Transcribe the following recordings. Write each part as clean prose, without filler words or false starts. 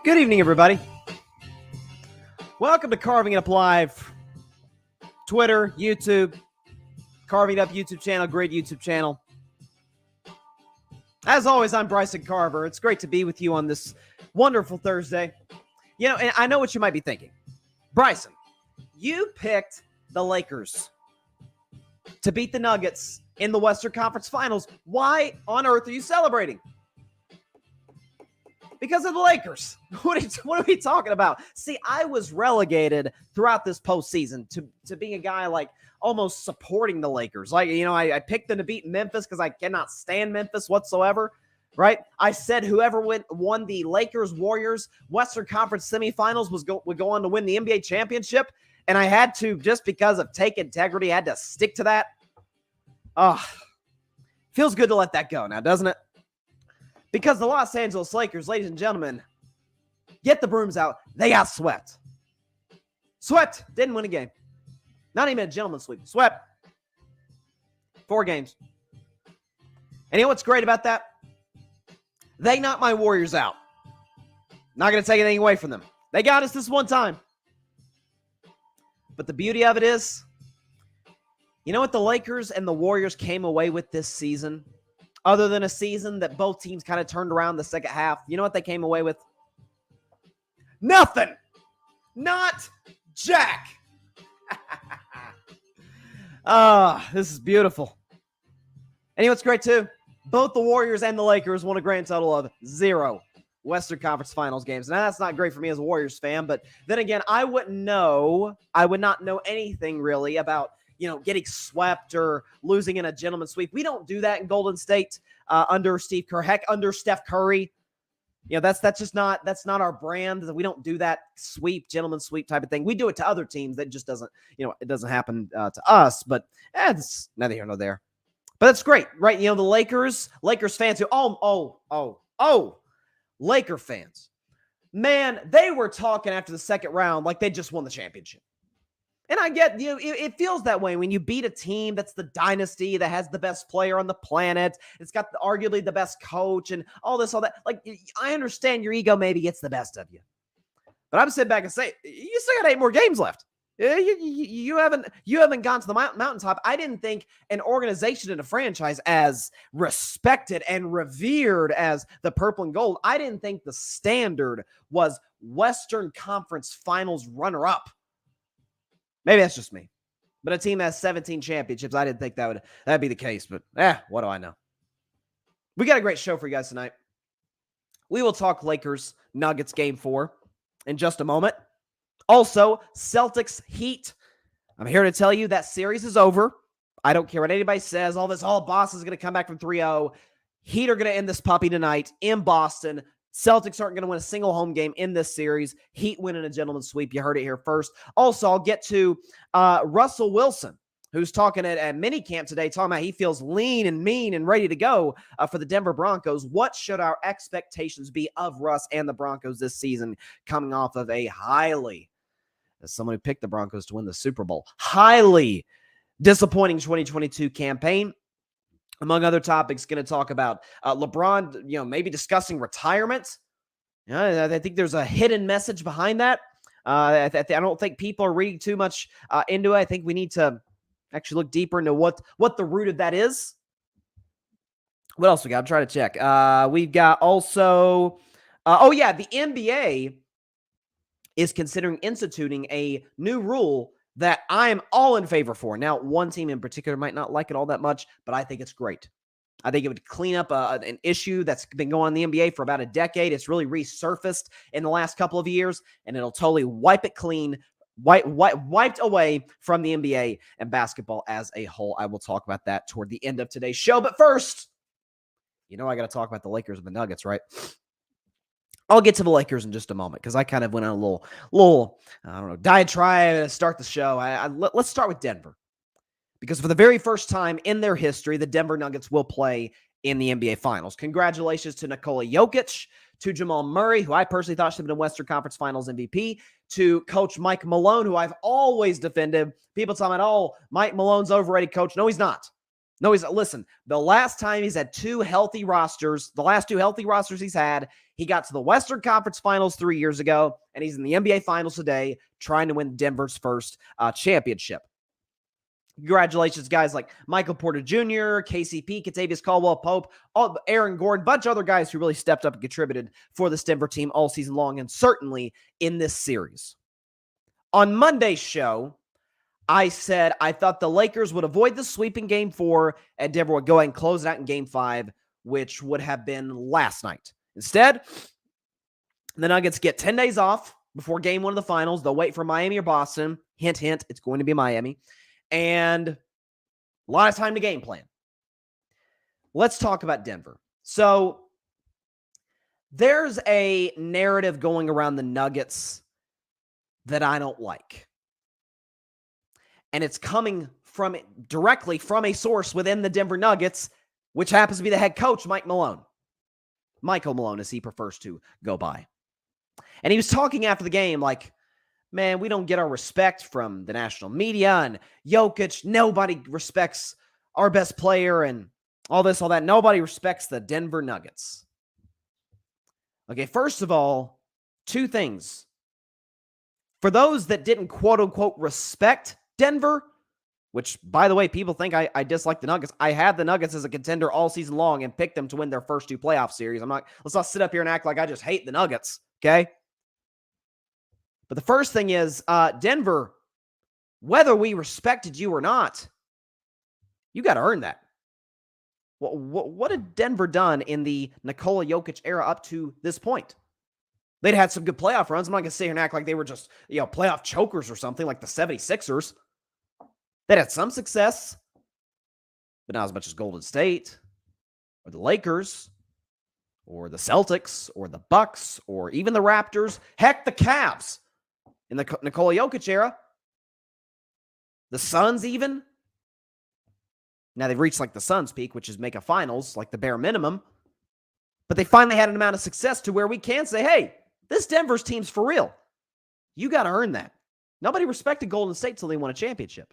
Good evening, everybody. Welcome to Carving It Up Live. Twitter, YouTube, Carving It Up YouTube channel, great YouTube channel. As always, I'm Bryson Carver. It's great to be with you on this wonderful Thursday. You know, and I know what you might be thinking. Bryson, you picked the Lakers to beat the Nuggets in the Western Conference Finals. Why on earth are you celebrating? Because of the Lakers. What are we talking about? See, I was relegated throughout this postseason to being a guy like almost supporting the Lakers. Like, you know, I picked them to beat Memphis because I cannot stand Memphis whatsoever, right? I said whoever won the Lakers-Warriors Western Conference semifinals would go on to win the NBA championship, and I had to, just because of take integrity, I had to stick to that. Feels good to let that go now, doesn't it? Because the Los Angeles Lakers, ladies and gentlemen, get the brooms out. They got swept. Swept. Didn't win a game. Not even a gentleman's sweep. Swept. 4 games. And you know what's great about that? They knocked my Warriors out. Not going to take anything away from them. They got us this one time. But the beauty of it is, you know what the Lakers and the Warriors came away with this season? Other than a season that both teams kind of turned around the second half, you know what they came away with? Nothing. Not jack. This is beautiful. And you know what's great too? Both the Warriors and the Lakers won a grand total of 0 Western Conference Finals games. Now, that's not great for me as a Warriors fan, but then again, I would not know anything really about, you know, getting swept or losing in a gentleman's sweep. We don't do that in Golden State under Steve Kerr. Heck, under Steph Curry. You know, that's not our brand. We don't do that gentleman's sweep type of thing. We do it to other teams. That just doesn't, you know, it doesn't happen to us. But it's neither here nor there. But that's great, right? You know, the Lakers fans who, Laker fans. Man, they were talking after the second round like they just won the championship. And I get, you know, it feels that way when you beat a team that's the dynasty, that has the best player on the planet. It's got arguably the best coach and all that. Like, I understand your ego maybe gets the best of you. But I'm sitting back and say, you still got 8 more games left. You haven't gone to the mountaintop. I didn't think an organization and a franchise as respected and revered as the purple and gold, I didn't think the standard was Western Conference Finals runner-up. Maybe that's just me. But a team has 17 championships. I didn't think that'd be the case. But what do I know? We got a great show for you guys tonight. We will talk Lakers Nuggets game 4 in just a moment. Also, Celtics Heat. I'm here to tell you that series is over. I don't care what anybody says. Boston's going to come back from 3-0. Heat are going to end this puppy tonight in Boston. Celtics aren't going to win a single home game in this series. Heat winning a gentleman's sweep. You heard it here first. Also, I'll get to Russell Wilson, who's talking at minicamp today, talking about he feels lean and mean and ready to go for the Denver Broncos. What should our expectations be of Russ and the Broncos this season, coming off of a as someone who picked the Broncos to win the Super Bowl, highly disappointing 2022 campaign? Among other topics, going to talk about LeBron, you know, maybe discussing retirement. I think there's a hidden message behind that. I don't think people are reading too much into it. I think we need to actually look deeper into what the root of that is. What else we got? I'm trying to check. We've got also, the NBA is considering instituting a new rule that I am all in favor for. Now, one team in particular might not like it all that much, but I think it's great. I think it would clean up an issue that's been going on in the NBA for about a decade. It's really resurfaced in the last couple of years, and it'll totally wipe it clean, wiped away from the NBA and basketball as a whole. I will talk about that toward the end of today's show. But first, you know I got to talk about the Lakers and the Nuggets, right? I'll get to the Lakers in just a moment because I kind of went on a little I don't know, diatribe to start the show. Let's start with Denver. Because for the very first time in their history, the Denver Nuggets will play in the NBA Finals. Congratulations to Nikola Jokic, to Jamal Murray, who I personally thought should have been Western Conference Finals MVP, to Coach Mike Malone, who I've always defended. People talking about, Mike Malone's overrated coach. No, he's not. No, listen, the last time he's had two healthy rosters, the last two healthy rosters he's had, he got to the Western Conference Finals 3 years ago, and he's in the NBA Finals today trying to win Denver's first championship. Congratulations, guys like Michael Porter Jr., KCP, Kentavious Caldwell-Pope, Aaron Gordon, bunch of other guys who really stepped up and contributed for this Denver team all season long, and certainly in this series. On Monday's show, I said I thought the Lakers would avoid the sweep in Game 4, and Denver would go ahead and close it out in Game 5, which would have been last night. Instead, the Nuggets get 10 days off before Game 1 of the Finals. They'll wait for Miami or Boston. Hint, hint, it's going to be Miami. And a lot of time to game plan. Let's talk about Denver. So there's a narrative going around the Nuggets that I don't like. And it's coming directly from a source within the Denver Nuggets, which happens to be the head coach, Mike Malone. Michael Malone, as he prefers to go by. And he was talking after the game like, man, we don't get our respect from the national media and Jokic. Nobody respects our best player and all this, all that. Nobody respects the Denver Nuggets. Okay, first of all, two things. For those that didn't quote-unquote respect Denver, which, by the way, people think I dislike the Nuggets. I had the Nuggets as a contender all season long and picked them to win their first two playoff series. Let's not sit up here and act like I just hate the Nuggets, okay? But the first thing is, Denver, whether we respected you or not, you got to earn that. What had Denver done in the Nikola Jokic era up to this point? They'd had some good playoff runs. I'm not going to sit here and act like they were just, playoff chokers or something like the 76ers. They'd had some success, but not as much as Golden State or the Lakers or the Celtics or the Bucks or even the Raptors. Heck, the Cavs in the Nikola Jokic era. The Suns even. Now they've reached like the Suns' peak, which is make a finals, like the bare minimum. But they finally had an amount of success to where we can say, hey, this Denver's team's for real. You got to earn that. Nobody respected Golden State until they won a championship.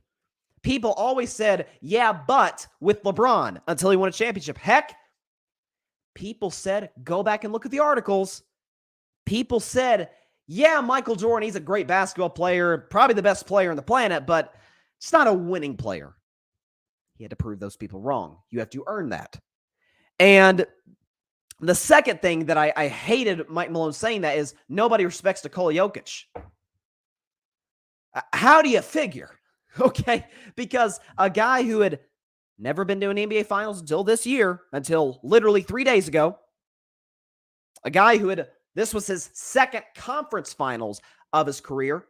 People always said, yeah, but with LeBron until he won a championship. Heck, people said, go back and look at the articles. People said, yeah, Michael Jordan, he's a great basketball player, probably the best player on the planet, but it's not a winning player. He had to prove those people wrong. You have to earn that. And the second thing that I hated Mike Malone saying that is nobody respects Nikola Jokic. How do you figure? Okay, because a guy who had never been to an NBA Finals until this year, until literally 3 days ago, a guy who this was his second conference finals of his career,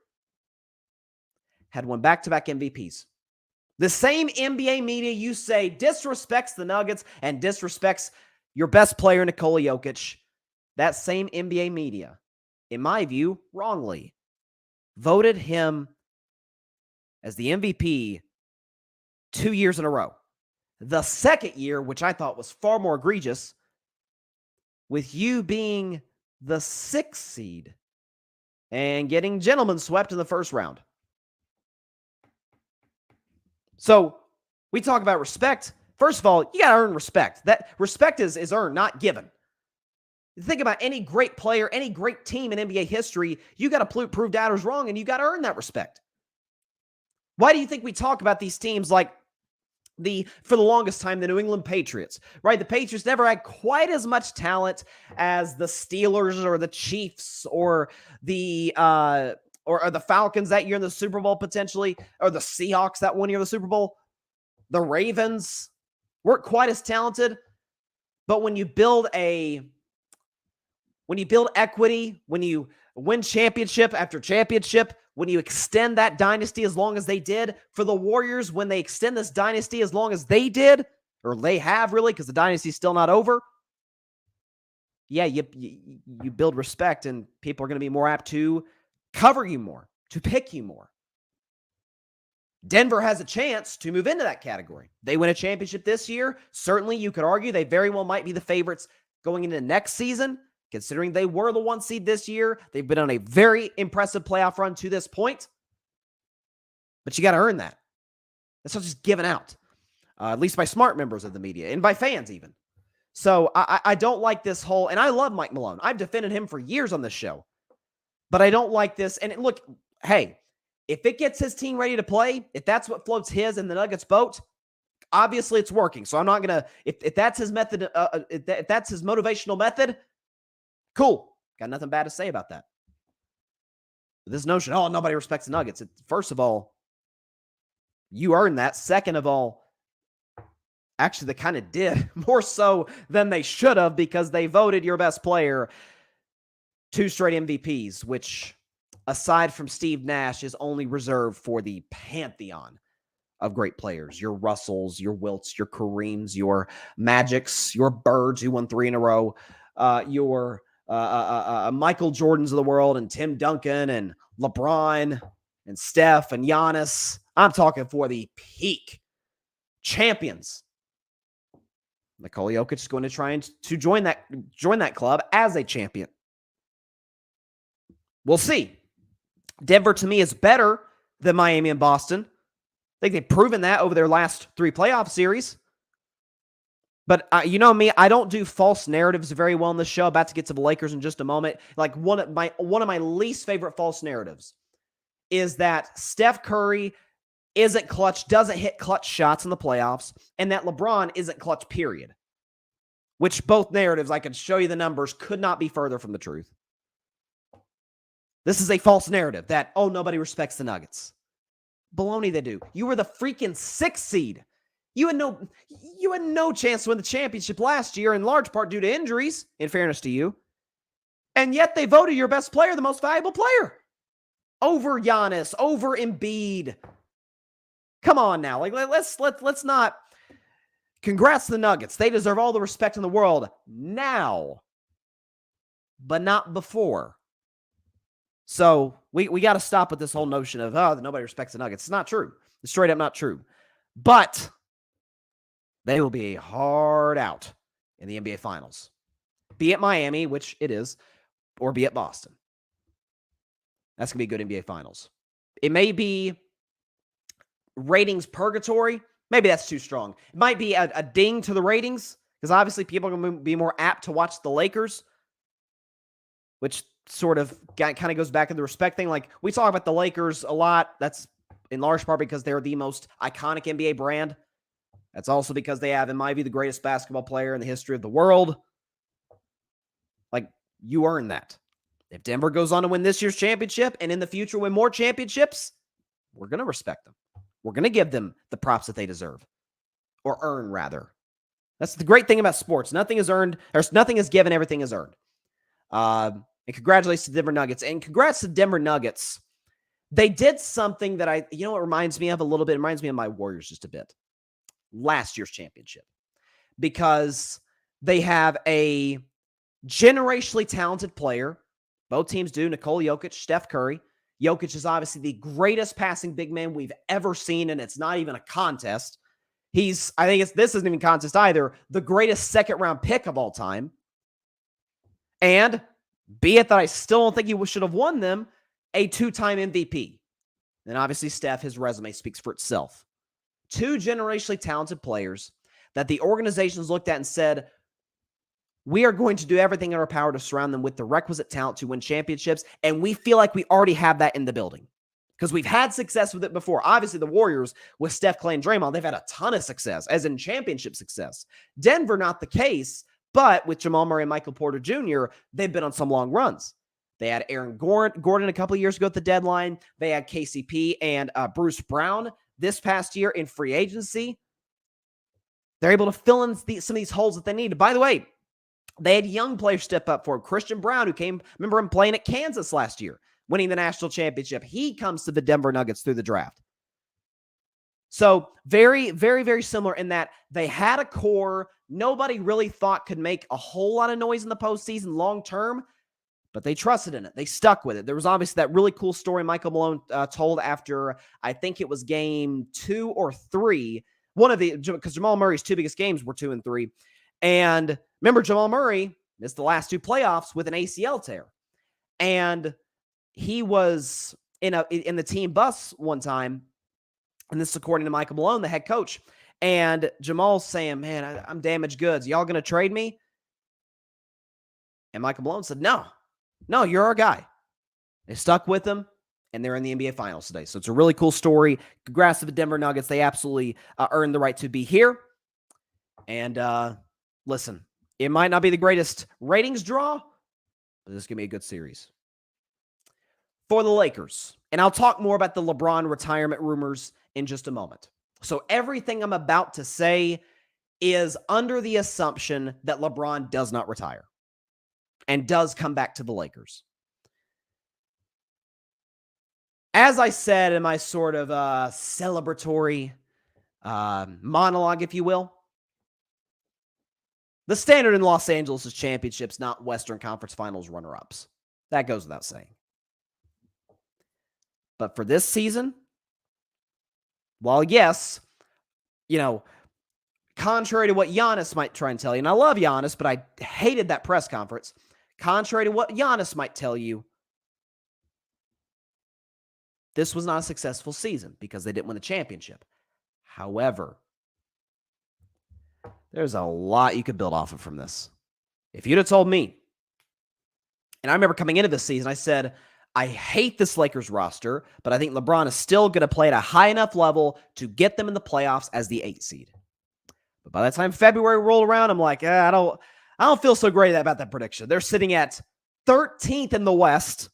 had won back-to-back MVPs. The same NBA media you say disrespects the Nuggets and disrespects your best player, Nikola Jokic, that same NBA media, in my view, wrongly, voted him as the MVP 2 years in a row. The second year, which I thought was far more egregious, with you being the 6th seed and getting gentlemen swept in the first round. So we talk about respect. First of all, you got to earn respect. That respect is earned, not given. Think about any great player, any great team in NBA history, you got to prove doubters wrong, and you got to earn that respect. Why do you think we talk about these teams like for the longest time, the New England Patriots, right? The Patriots never had quite as much talent as the Steelers or the Chiefs or the Falcons that year in the Super Bowl potentially, or the Seahawks that one year in the Super Bowl. The Ravens weren't quite as talented, but when you build equity, when you win championship after championship, when you extend that dynasty as long as they did, for the Warriors, when they extend this dynasty as long as they did, or they have really, because the dynasty's still not over, yeah, you build respect, and people are going to be more apt to cover you more, to pick you more. Denver has a chance to move into that category. They win a championship this year. Certainly, you could argue they very well might be the favorites going into next season, considering they were the 1 seed this year. They've been on a very impressive playoff run to this point. But you got to earn that. That's not just given out. at least by smart members of the media and by fans even. So I don't like this whole, and I love Mike Malone. I've defended him for years on this show, but I don't like this. And look, hey, if it gets his team ready to play, if that's what floats his and the Nuggets boat, obviously it's working. So I'm not going to, if that's his method, if that's his motivational method, cool. Got nothing bad to say about that. But this notion, oh, nobody respects the Nuggets. First of all, you earned that. Second of all, actually, they kind of did more so than they should have because they voted your best player 2 straight MVPs, which, aside from Steve Nash, is only reserved for the pantheon of great players. Your Russells, your Wilts, your Kareems, your Magics, your Birds, who won 3 in a row, your Michael Jordans of the world, and Tim Duncan, and LeBron, and Steph, and Giannis. I'm talking for the peak champions. Nikola Jokic is going to try to join that club as a champion. We'll see. Denver, to me, is better than Miami and Boston. I think they've proven that over their last 3 playoff series. But you know me, I don't do false narratives very well in this show. About to get to the Lakers in just a moment. Like one of my least favorite false narratives is that Steph Curry isn't clutch, doesn't hit clutch shots in the playoffs, and that LeBron isn't clutch, period. Which both narratives, I could show you the numbers, could not be further from the truth. This is a false narrative that, oh, nobody respects the Nuggets. Baloney, they do. You were the freaking 6th seed. You had no chance to win the championship last year, in large part due to injuries, in fairness to you. And yet they voted your best player the most valuable player. Over Giannis, over Embiid. Come on now. Like, let's not. Congrats to the Nuggets. They deserve all the respect in the world now, but not before. So we got to stop with this whole notion of, oh, nobody respects the Nuggets. It's not true. It's straight up not true. But they will be a hard out in the NBA Finals. Be it Miami, which it is, or be it Boston. That's going to be a good NBA Finals. It may be ratings purgatory. Maybe that's too strong. It might be a ding to the ratings, because obviously people are going to be more apt to watch the Lakers, which sort of kind of goes back to the respect thing. Like, we talk about the Lakers a lot. That's in large part because they're the most iconic NBA brand. That's also because they have, in my view, the greatest basketball player in the history of the world. Like, you earn that. If Denver goes on to win this year's championship and in the future win more championships, we're going to respect them. We're going to give them the props that they deserve, or earn, rather. That's the great thing about sports. Nothing is earned, or nothing is given, everything is earned. And congratulations to Denver Nuggets. And congrats to Denver Nuggets. They did something that it reminds me of a little bit. It reminds me of my Warriors just a bit. Last year's championship. Because they have a generationally talented player. Both teams do. Nikola Jokic, Steph Curry. Jokic is obviously the greatest passing big man we've ever seen, and it's not even a contest. This isn't even a contest either, the greatest second-round pick of all time. And, be it that I still don't think he should have won them, a 2-time MVP. And obviously, Steph, his resume speaks for itself. 2 generationally talented players that the organizations looked at and said, we are going to do everything in our power to surround them with the requisite talent to win championships, and we feel like we already have that in the building. Because we've had success with it before. Obviously, the Warriors, with Steph, Clay, and Draymond, they've had a ton of success, as in championship success. Denver, not the case, but with Jamal Murray and Michael Porter Jr., they've been on some long runs. They had Aaron Gordon a couple of years ago at the deadline. They had KCP and Bruce Brown this past year in free agency. They're able to fill in some of these holes that they need. By the way, they had young players step up for him. Christian Brown, remember him playing at Kansas last year, winning the national championship. He comes to the Denver Nuggets through the draft. So very, very, very similar in that they had a core nobody really thought could make a whole lot of noise in the postseason long term, but they trusted in it. They stuck with it. There was obviously that really cool story Michael Malone told after, I think it was game 2 or 3, because Jamal Murray's 2 biggest games were 2 and 3. And remember, Jamal Murray missed the last 2 playoffs with an ACL tear. And he was in the team bus one time, and this is according to Michael Malone, the head coach. And Jamal's saying, man, I'm damaged goods. Y'all going to trade me? And Michael Malone said, no, you're our guy. They stuck with him, and they're in the NBA Finals today. So it's a really cool story. Congrats to the Denver Nuggets. They absolutely earned the right to be here. And listen, it might not be the greatest ratings draw, but this is going to be a good series. For the Lakers, and I'll talk more about the LeBron retirement rumors in just a moment. So everything I'm about to say is under the assumption that LeBron does not retire and does come back to the Lakers. As I said in my sort of celebratory monologue, if you will, the standard in Los Angeles is championships, not Western Conference Finals runner-ups. That goes without saying. But for this season, while yes, contrary to what Giannis might try and tell you, and I love Giannis, but I hated that press conference. Contrary to what Giannis might tell you, this was not a successful season because they didn't win the championship. However, there's a lot you could build off of from this. If you'd have told me, and I remember coming into this season, I said, I hate this Lakers roster, but I think LeBron is still going to play at a high enough level to get them in the playoffs as the 8th seed. But by the time February rolled around, I'm like, I don't feel so great about that prediction. They're sitting at 13th in the West.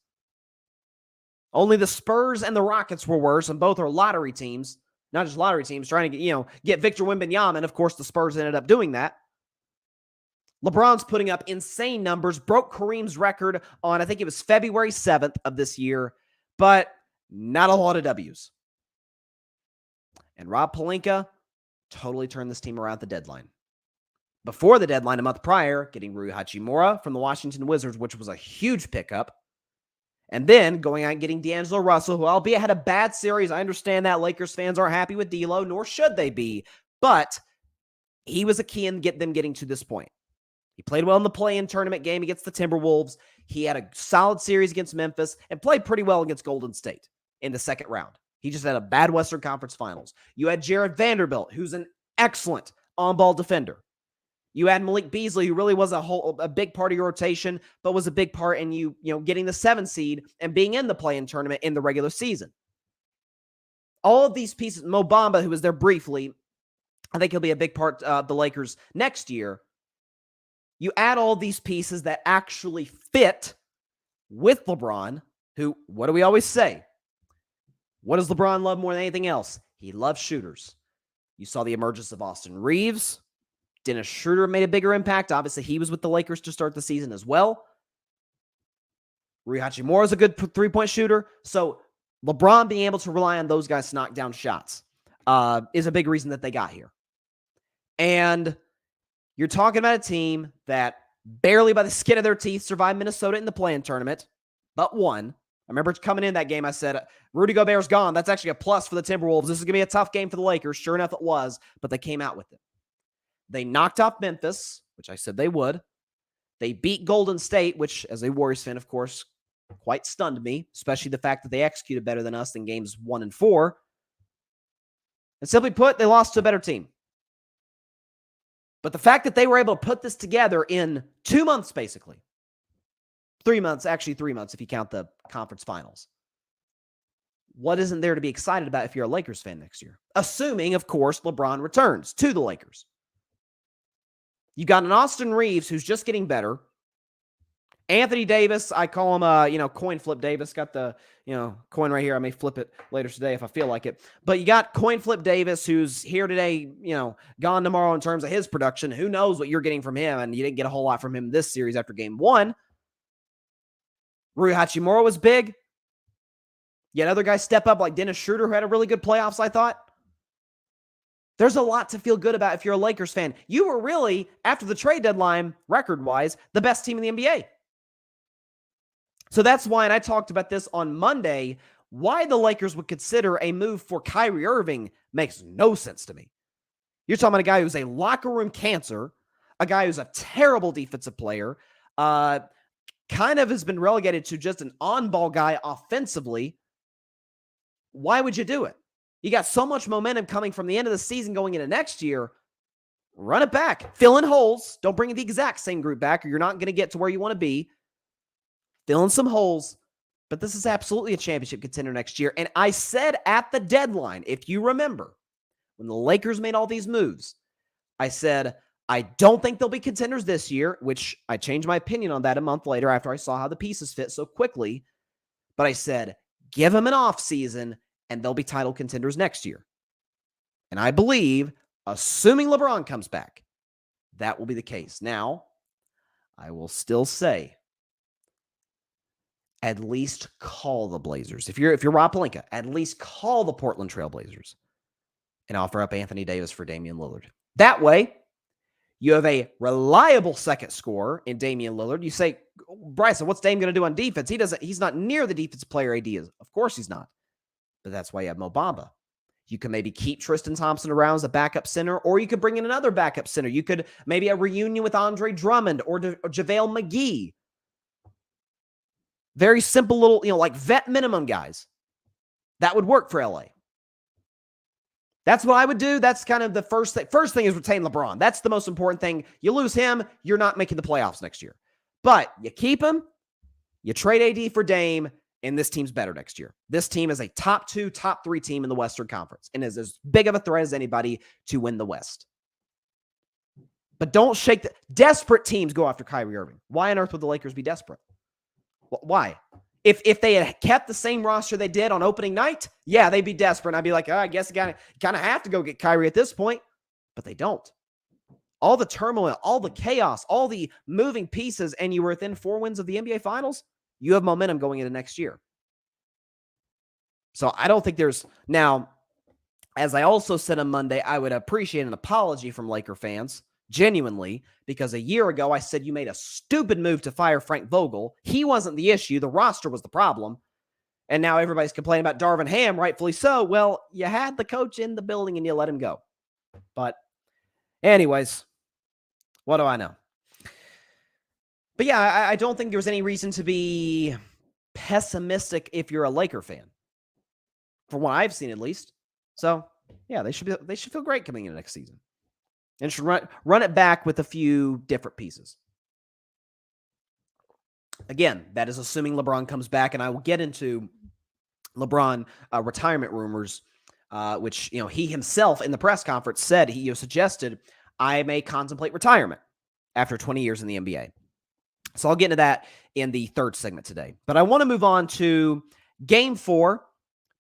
Only the Spurs and the Rockets were worse, and both are lottery teams. Not just lottery teams, trying to get Victor Wembanyama, and of course the Spurs ended up doing that. LeBron's putting up insane numbers, broke Kareem's record on, I think it was February 7th of this year, but not a lot of W's. And Rob Pelinka totally turned this team around at the deadline. Before the deadline, a month prior, getting Rui Hachimura from the Washington Wizards, which was a huge pickup. And then going out and getting D'Angelo Russell, who albeit had a bad series. I understand that Lakers fans aren't happy with D'Lo, nor should they be. But he was a key in them getting to this point. He played well in the play-in tournament game against the Timberwolves. He had a solid series against Memphis and played pretty well against Golden State in the second round. He just had a bad Western Conference Finals. You had Jared Vanderbilt, who's an excellent on-ball defender. You had Malik Beasley, who really was a big part of your rotation, but was a big part in you getting the 7 seed and being in the play-in tournament in the regular season. All of these pieces, Mo Bamba, who was there briefly, I think he'll be a big part of the Lakers next year. You add all these pieces that actually fit with LeBron, who, what do we always say? What does LeBron love more than anything else? He loves shooters. You saw the emergence of Austin Reeves. Dennis Schroeder made a bigger impact. Obviously, he was with the Lakers to start the season as well. Rui Hachimura is a good three-point shooter. So LeBron being able to rely on those guys to knock down shots is a big reason that they got here. And you're talking about a team that barely by the skin of their teeth survived Minnesota in the play-in tournament, but won. I remember coming in that game, I said, Rudy Gobert's gone. That's actually a plus for the Timberwolves. This is going to be a tough game for the Lakers. Sure enough, it was, but they came out with it. They knocked off Memphis, which I said they would. They beat Golden State, which, as a Warriors fan, of course, quite stunned me, especially the fact that they executed better than us in games 1 and 4. And simply put, they lost to a better team. But the fact that they were able to put this together in 2 months, basically. 3 months, actually 3 months if you count the conference finals. What isn't there to be excited about if you're a Lakers fan next year? Assuming, of course, LeBron returns to the Lakers. You got an Austin Reeves who's just getting better. Anthony Davis, I call him, coin flip Davis. Got the, coin right here. I may flip it later today if I feel like it. But you got coin flip Davis who's here today, gone tomorrow in terms of his production. Who knows what you're getting from him? And you didn't get a whole lot from him this series after game 1. Rui Hachimura was big. Yet other guys step up like Dennis Schroeder, who had a really good playoffs, I thought. There's a lot to feel good about if you're a Lakers fan. You were really, after the trade deadline, record-wise, the best team in the NBA. So that's why, and I talked about this on Monday, why the Lakers would consider a move for Kyrie Irving makes no sense to me. You're talking about a guy who's a locker room cancer, a guy who's a terrible defensive player, kind of has been relegated to just an on-ball guy offensively. Why would you do it? You got so much momentum coming from the end of the season going into next year. Run it back. Fill in holes. Don't bring the exact same group back or you're not going to get to where you want to be. Fill in some holes. But this is absolutely a championship contender next year. And I said at the deadline, if you remember, when the Lakers made all these moves, I said, I don't think they'll be contenders this year, which I changed my opinion on that a month later after I saw how the pieces fit so quickly. But I said, give them an offseason and they'll be title contenders next year. And I believe, assuming LeBron comes back, that will be the case. Now, I will still say, at least call the Blazers. If you're Rob Pelinka, at least call the Portland Trail Blazers and offer up Anthony Davis for Damian Lillard. That way, you have a reliable second scorer in Damian Lillard. You say, Bryson, what's Dame going to do on defense? He's not near the defensive player AD is. Of course he's not. But that's why you have Mo Bamba. You can maybe keep Tristan Thompson around as a backup center, or you could bring in another backup center. You could maybe a reunion with Andre Drummond or JaVale McGee. Very simple little, like vet minimum guys. That would work for LA. That's what I would do. That's kind of the first thing. First thing is retain LeBron. That's the most important thing. You lose him, you're not making the playoffs next year. But you keep him, you trade AD for Dame, and this team's better next year. This team is a top 2, top 3 team in the Western Conference and is as big of a threat as anybody to win the West. But don't shake the desperate teams go after Kyrie Irving. Why on earth would the Lakers be desperate? Why? If they had kept the same roster they did on opening night, yeah, they'd be desperate. And I'd be like, I guess you kind of have to go get Kyrie at this point. But they don't. All the turmoil, all the chaos, all the moving pieces, and you were within 4 wins of the NBA Finals, you have momentum going into next year. So I don't think there's... Now, as I also said on Monday, I would appreciate an apology from Laker fans, genuinely, because a year ago I said you made a stupid move to fire Frank Vogel. He wasn't the issue. The roster was the problem. And now everybody's complaining about Darvin Ham, rightfully so. Well, you had the coach in the building and you let him go. But anyways, what do I know? But yeah, I don't think there's any reason to be pessimistic if you're a Laker fan, from what I've seen at least. So yeah, they should feel great coming into next season. And should run it back with a few different pieces. Again, that is assuming LeBron comes back, and I will get into LeBron retirement rumors, which he himself in the press conference said he suggested I may contemplate retirement after 20 years in the NBA. So I'll get into that in the third segment today. But I want to move on to Game 4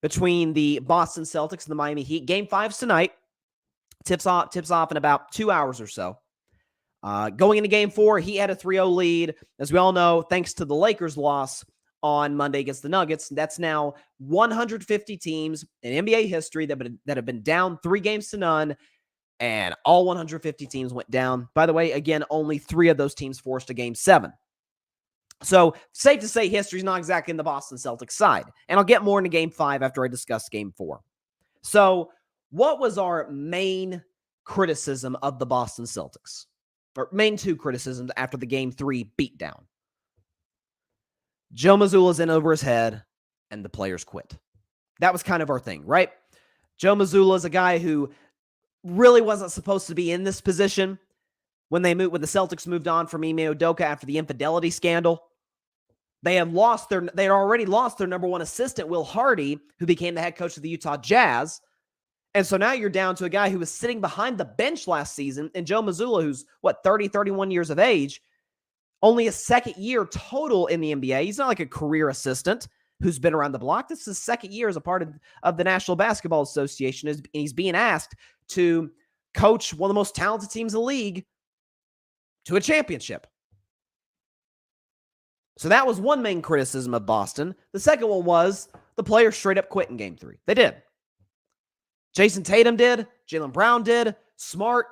between the Boston Celtics and the Miami Heat. Game 5's tonight. Tips off in about 2 hours or so. Going into Game 4, he had a 3-0 lead. As we all know, thanks to the Lakers' loss on Monday against the Nuggets, that's now 150 teams in NBA history that have been down 3-0, and all 150 teams went down. By the way, again, only 3 of those teams forced a Game 7. So safe to say history's not exactly in the Boston Celtics side. And I'll get more into Game 5 after I discuss Game 4. So what was our main criticism of the Boston Celtics? Or main 2 criticisms after the Game 3 beatdown? Joe Mazzulla's in over his head, and the players quit. That was kind of our thing, right? Joe Mazzulla is a guy who really wasn't supposed to be in this position when the Celtics moved on from Ime Udoka after the infidelity scandal. They had already lost their number 1 assistant, Will Hardy, who became the head coach of the Utah Jazz. And so now you're down to a guy who was sitting behind the bench last season, and Joe Mazzulla, who's 30, 31 years of age, only a second year total in the NBA. He's not like a career assistant who's been around the block. This is his second year as a part of the National Basketball Association. He's being asked to coach one of the most talented teams in the league to a championship. So that was one main criticism of Boston. The second one was the players straight up quit in Game 3. They did. Jason Tatum did. Jaylen Brown did. Smart.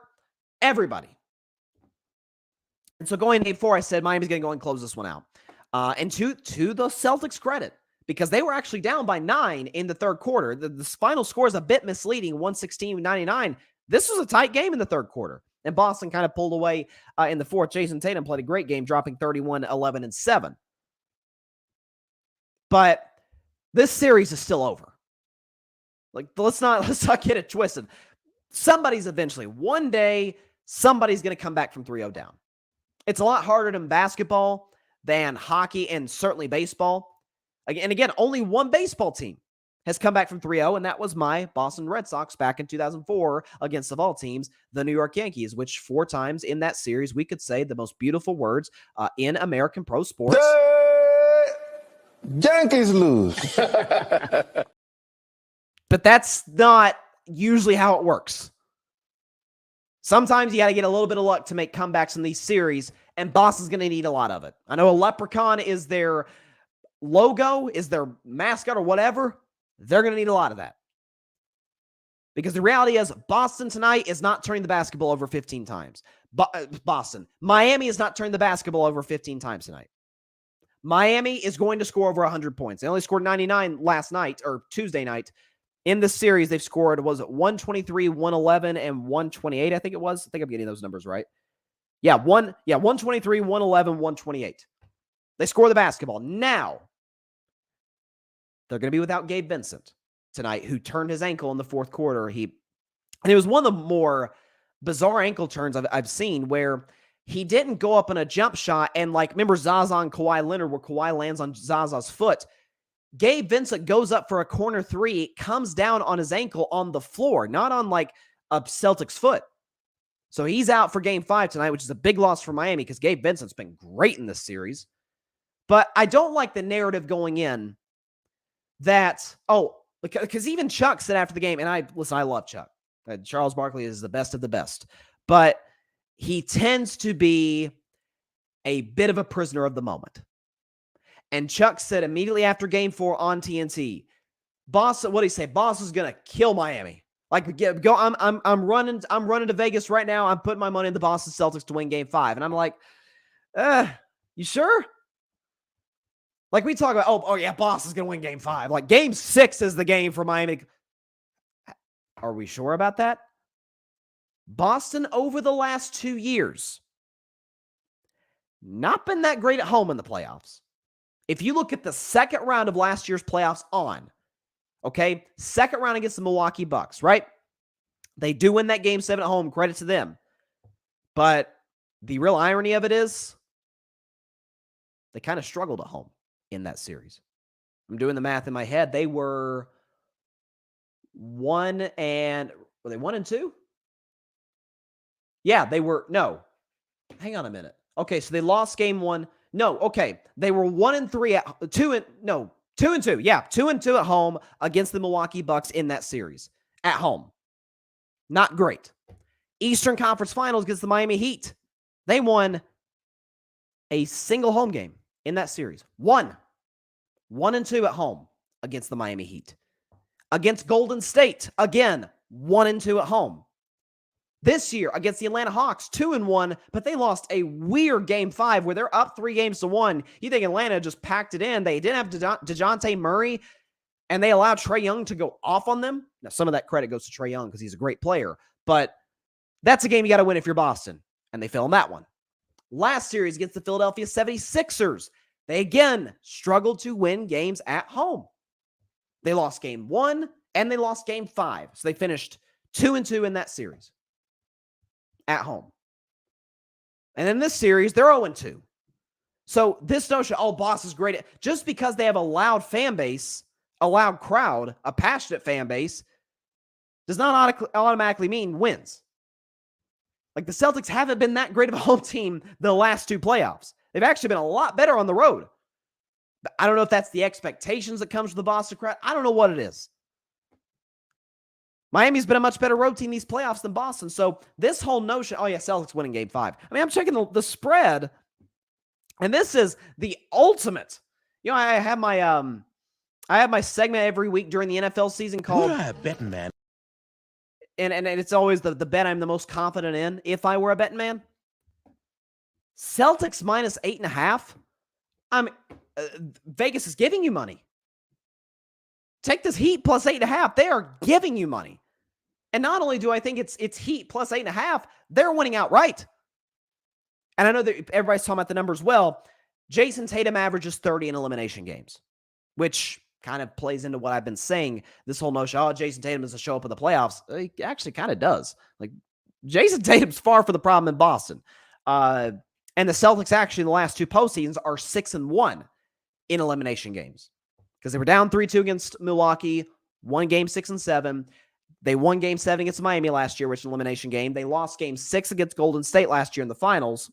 Everybody. And so going to Game 4, I said Miami's going to go and close this one out. And to the Celtics' credit, because they were actually down by 9 in the third quarter. The final score is a bit misleading, 116-99. This was a tight game in the third quarter. And Boston kind of pulled away in the fourth. Jason Tatum played a great game, dropping 31, 11, and 7. But this series is still over. Like, let's not get it twisted. Somebody's eventually, one day, somebody's going to come back from 3-0 down. It's a lot harder in basketball than hockey and certainly baseball. And again, only one baseball team has come back from 3-0, and that was my Boston Red Sox back in 2004 against, of all teams, the New York Yankees, which 4 times in that series we could say the most beautiful words in American pro sports. Yankees lose. But that's not usually how it works. Sometimes you got to get a little bit of luck to make comebacks in these series, and Boston's going to need a lot of it. I know a leprechaun is their logo, is their mascot or whatever. They're going to need a lot of that. Because the reality is, Boston tonight is not turning the basketball over 15 times. Miami is not turning the basketball over 15 times tonight. Miami is going to score over 100 points. They only scored 99 last night, or Tuesday night. In this series, they've scored, was it 123, 111, and 128, I think it was. I think I'm getting those numbers right. 123, 111, 128. They score the basketball. Now, they're going to be without Gabe Vincent tonight, who turned his ankle in the fourth quarter. And it was one of the more bizarre ankle turns I've seen, where he didn't go up on a jump shot and, like, remember Zaza and Kawhi Leonard, where Kawhi lands on Zaza's foot. Gabe Vincent goes up for a corner 3, comes down on his ankle on the floor, not on like a Celtics foot. So he's out for game 5 tonight, which is a big loss for Miami because Gabe Vincent's been great in this series. But I don't like the narrative going in that, because even Chuck said after the game, and I love Chuck. Charles Barkley is the best of the best. But he tends to be a bit of a prisoner of the moment. And Chuck said immediately after game 4 on TNT, Boston, what did he say? Boston's going to kill Miami. Like, go, I'm running to Vegas right now. I'm putting my money in the Boston Celtics to win game 5. And I'm like, you sure? Like, we talk about, oh yeah, Boston's going to win game 5. Like, game 6 is the game for Miami. Are we sure about that? Boston, over the last 2 years, not been that great at home in the playoffs. If you look at the second round of last year's playoffs second round against the Milwaukee Bucks, right? They do win that game 7 at home, credit to them. But the real irony of it is they kind of struggled at home in that series. I'm doing the math in my head. They were 1-2? Yeah, they were. No. Hang on a minute. Okay, so they lost game 1. No, okay. They were 1-3 at 2-2. Yeah, 2-2 at home against the Milwaukee Bucks in that series. At home. Not great. Eastern Conference Finals against the Miami Heat. They won a single home game in that series. 1-2 at home against the Miami Heat. Against Golden State, again, 1-2 at home. This year, against the Atlanta Hawks, 2-1, but they lost a weird game 5 where they're up 3-1. You think Atlanta just packed it in. They didn't have DeJounte Murray, and they allowed Trae Young to go off on them. Now, some of that credit goes to Trae Young because he's a great player, but that's a game you got to win if you're Boston, and they fell in that one. Last series against the Philadelphia 76ers, they again struggled to win games at home. They lost game 1, and they lost game 5, so they finished 2-2 in that series. At home. And in this series, they're 0-2. So this notion, Boston's great. Just because they have a loud fan base, a loud crowd, a passionate fan base, does not automatically mean wins. Like, the Celtics haven't been that great of a home team the last 2 playoffs. They've actually been a lot better on the road. But I don't know if that's the expectations that comes with the Boston crowd. I don't know what it is. Miami's been a much better road team these playoffs than Boston. So this whole notion, Celtics winning game 5. I mean, I'm checking the spread, and this is the ultimate. You know, I have my segment every week during the NFL season called Betting Man. And it's always the bet I'm the most confident in if I were a betting man. Celtics minus 8.5. Vegas is giving you money. Take this Heat plus 8.5. They are giving you money. And not only do I think it's Heat plus 8.5, they're winning outright. And I know that everybody's talking about the numbers well. Jason Tatum averages 30 in elimination games, which kind of plays into what I've been saying. This whole notion, oh, Jason Tatum doesn't show up in the playoffs. He actually kind of does. Like, Jason Tatum's far from the problem in Boston. And the Celtics actually in the last two postseasons are 6-1 in elimination games because they were down 3-2 against Milwaukee, won game 6 and 7. They won game 7 against Miami last year, which is an elimination game. They lost game 6 against Golden State last year in the finals.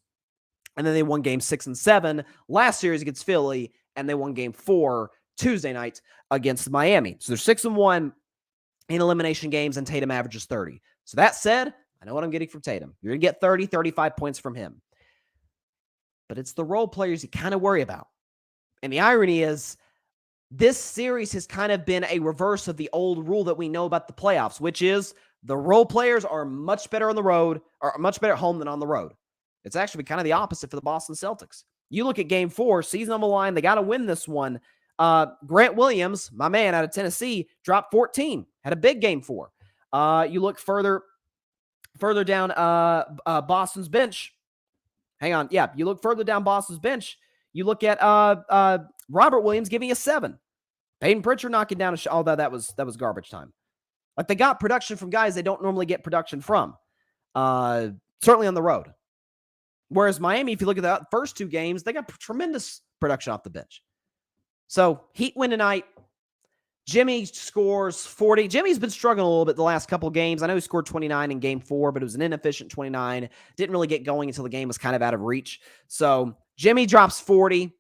And then they won game 6 and 7 last series against Philly. And they won game 4 Tuesday night against Miami. So they're 6-1 in elimination games, and Tatum averages 30. So that said, I know what I'm getting from Tatum. You're going to get 30, 35 points from him. But it's the role players you kind of worry about. And the irony is, this series has kind of been a reverse of the old rule that we know about the playoffs, which is the role players are much better on the road, or much better at home than on the road. It's actually kind of the opposite for the Boston Celtics. You look at game 4, season on the line, they got to win this one. Grant Williams, my man out of Tennessee, dropped 14, had a big game 4. You look further down Boston's bench. Hang on. Yeah, you look further down Boston's bench. You look at Robert Williams giving a 7. Peyton Pritchard knocking down a shot. Although that was garbage time. Like, they got production from guys they don't normally get production from. Certainly on the road. Whereas Miami, if you look at the first 2 games, they got tremendous production off the bench. So Heat win tonight. Jimmy scores 40. Jimmy's been struggling a little bit the last couple games. I know he scored 29 in game 4, but it was an inefficient 29. Didn't really get going until the game was kind of out of reach. So Jimmy drops 40.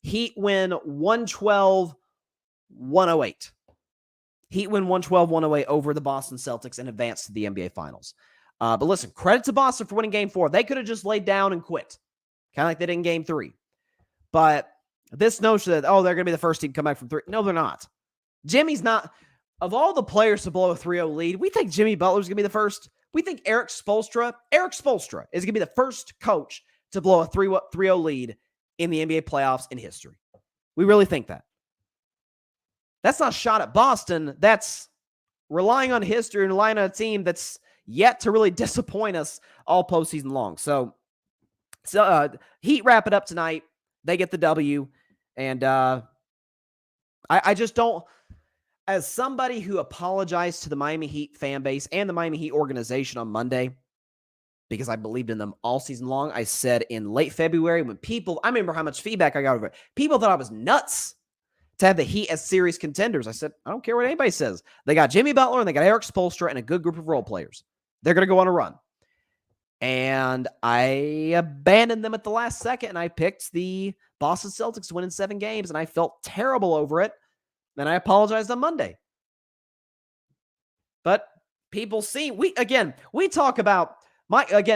Heat win 112-108. Heat win 112-108 over the Boston Celtics and advance to the NBA Finals. But listen, credit to Boston for winning game 4. They could have just laid down and quit, kind of like they did in game 3. But this notion that, oh, they're going to be the first team to come back from 3. No, they're not. Jimmy's not. Of all the players to blow a 3-0 lead, we think Jimmy Butler's going to be the first. We think Eric Spoelstra is going to be the first coach to blow a 3-0 lead in the NBA playoffs in history. We really think that. That's not a shot at Boston. That's relying on history and relying on a team that's yet to really disappoint us all postseason long. So Heat wrap it up tonight. They get the W. And I just don't, as somebody who apologized to the Miami Heat fan base and the Miami Heat organization on Monday, because I believed in them all season long, I said in late February when I remember how much feedback I got over it. People thought I was nuts to have the Heat as serious contenders. I said, I don't care what anybody says. They got Jimmy Butler and they got Eric Spoelstra and a good group of role players. They're going to go on a run. And I abandoned them at the last second, and I picked the Boston Celtics to win in 7 games, and I felt terrible over it. Then I apologized on Monday. But people see, we talk about,